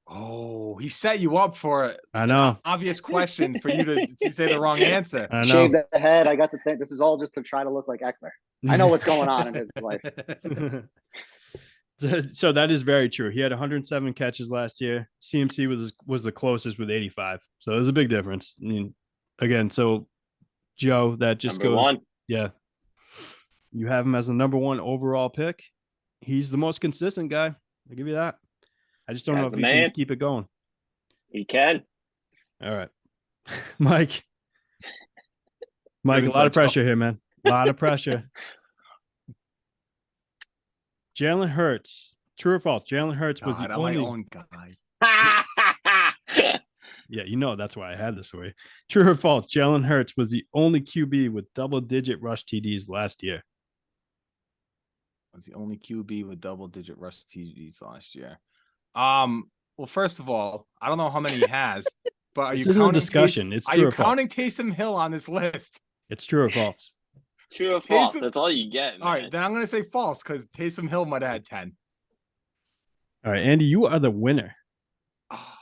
Oh, he set you up for an
I know.
obvious question for you to say the wrong answer.
I know.
Shaved the head. I got to think this is all just to try to look like Eckler. I know what's going on in his life.
So that is very true. He had 107 catches last year. CMC was the closest with 85. So there's a big difference. I mean, again, so Joe, that just
Number
goes.
one.
Yeah. You have him as the number 1 overall pick. He's the most consistent guy. I'll give you that. I just don't know
That's
if
the
he can
man.
keep it going.
He can.
All right. Mike. Mike, a
Good
lot of
insight, Joe.
pressure here, man. A lot of pressure. Jalen Hurts. True or false? Jalen Hurts was
God,
the
I'm my
only.
own guy.
Yeah, you know that's why I had this away. True or false? Jalen Hurts was the only QB with double-digit rush TDs last year.
Was the only QB with double-digit rush TDs last year. Well, first of all, I don't know how many he has, but are
This
you
isn't a
counting
discussion. It's
Are
true
you
or false.
counting Taysom Hill on this list?
It's true or false?
True or false?
Taysom-
That's all you get.
All right,
man.
then I'm gonna say false because Taysom Hill might have had 10.
All right, Andy, you are the winner
Oh,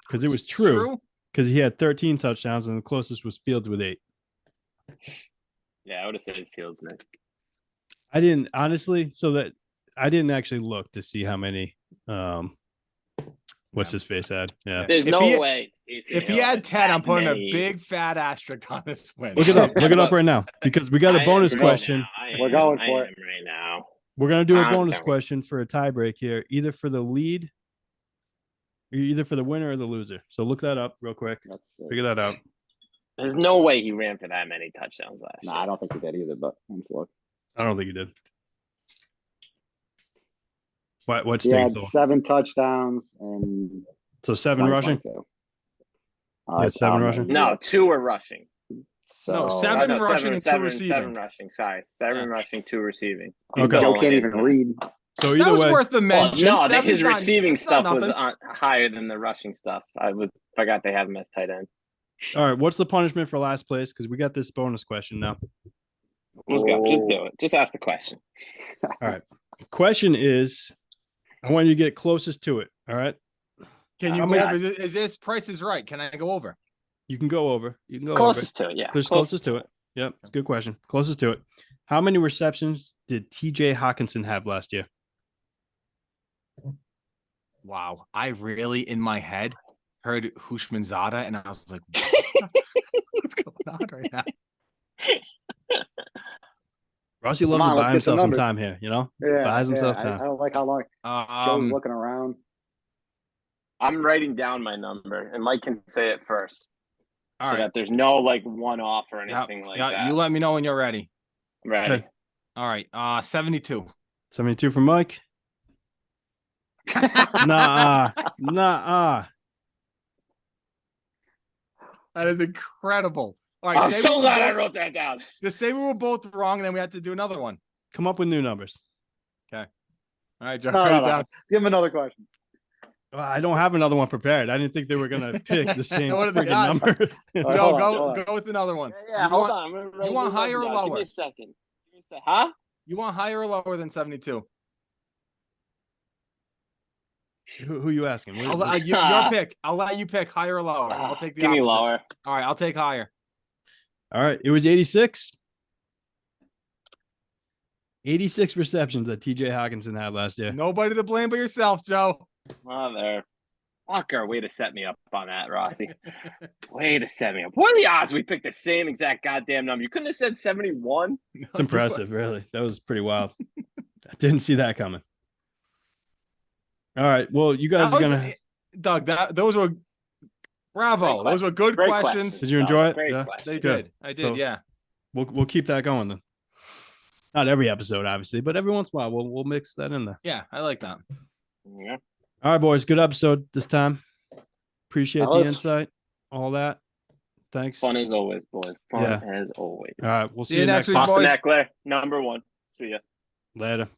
because it was true because he had 13 touchdowns and the closest was Fields with 8.
Yeah, I would have said Fields next.
I didn't honestly, so that I didn't actually look to see how many. What's
Yeah.
his face had? Yeah,
There's
If
no
he-
way.
If he
Hill
had 10, I'm
that
putting
many.
a big fat asterisk on this win.
look it up. Look it up right now because we got
I
a
am
bonus
right
question.
now. I
We're
am.
going
I
for
am right now.
We're gonna do a
I'm
bonus
counting.
question for a tiebreak here, either for the lead, either for the winner or the loser. So look that up real quick.
That's
Figure that out.
There's no way he ran for that many touchdowns last
no,
year.
I don't think he did either. But let's look.
I don't think he did. What
He had
stinks?
7 touchdowns and
So 7 rushing.
2022.
Yeah, 7 rushing?
No, 2 were rushing.
So
No,
Oh,
7
no,
rushing and 2
7
receiving.
rushing. Sorry, 7 rushing, 2 receiving.
Okay.
Joe
Going
can't
in
even
there.
read.
So
That
either
was
way,
worth the
Well,
mention.
no,
Seven's
his
not-
receiving
that's not
stuff was
nothing.
higher than the rushing stuff. Forgot they have him as tight end.
all right. What's the punishment for last place? Because we got this bonus question now.
Let's go. Just do it. Just ask the question.
All right. Question is, I want you to get closest to it. All right.
Can you
How
go
many-
over? Is this Price is Right? Can I go over?
You can go over. You can go
Closest to it, yeah.
over. There's closest to it. Yep. It's a good question. Closest to it. How many receptions did TJ Hawkinson have last year?
Wow, I really in my head heard Hushmanzada, and I was like, "What's going on right now?"
Rossi
Come
loves
on,
to
let's
buy
get some
himself some
numbers.
time here, you know?
Yeah,
Buys himself
I
time.
don't like how long Joe's looking around.
I'm writing down my number, and Mike can say it first,
All
so
right,
that there's no like one off or
yeah,
anything like
yeah.
that.
You let me know when you're ready.
Ready?
Okay.
All right, 72.
72 for Mike. Nah. Nah.
That is incredible. All right,
I'm
say
so
we were
glad I
both-
wrote that down.
Just say we were both wrong, and then we had to do another one.
Come up with new numbers.
All right, Joe,
No,
write
no,
it
no.
down.
Give him another question.
Well, I don't have another one prepared. I didn't think they were gonna pick the same
What are the
freaking
odds?
number.
All right,
Joe,
hold on,
go
hold on.
go with another one.
Yeah,
You
hold
want-
on. I'm gonna write
want
these
higher or
numbers down. Give me
lower?
a second. Huh?
You want higher or lower than 72?
Who you asking?
Your pick. I'll let you pick higher or lower. I'll take the
Give me
opposite.
lower.
All right, I'll take higher.
All right. It was 86. 86 receptions that TJ Hawkinson had last year.
Nobody to blame but yourself, Joe.
Mother fucker, way to set me up on that, Rossi. Way to set me up. What are the odds we picked the same exact goddamn number? You couldn't have said 71.
It's impressive, really. That was pretty wild. I didn't see that coming. All right. Well, you guys are gonna.
Doug, those were bravo. Those were good
Great
questions.
Did you enjoy it?
Great
Yeah.
question.
They
Good.
did. I did.
So-
Yeah.
We'll keep that going then. Not every episode, obviously, but every once in a while we'll mix that in there.
Yeah. I like that.
Yeah.
All right, boys. Good episode this time. Appreciate the
Fellas.
insight, all that. Thanks.
Fun as always, boys. Fun
Yeah.
as always.
All right. We'll see
you
you
next
next
week,
time.
boys.
Austin Eckler, #1. See ya.
Later.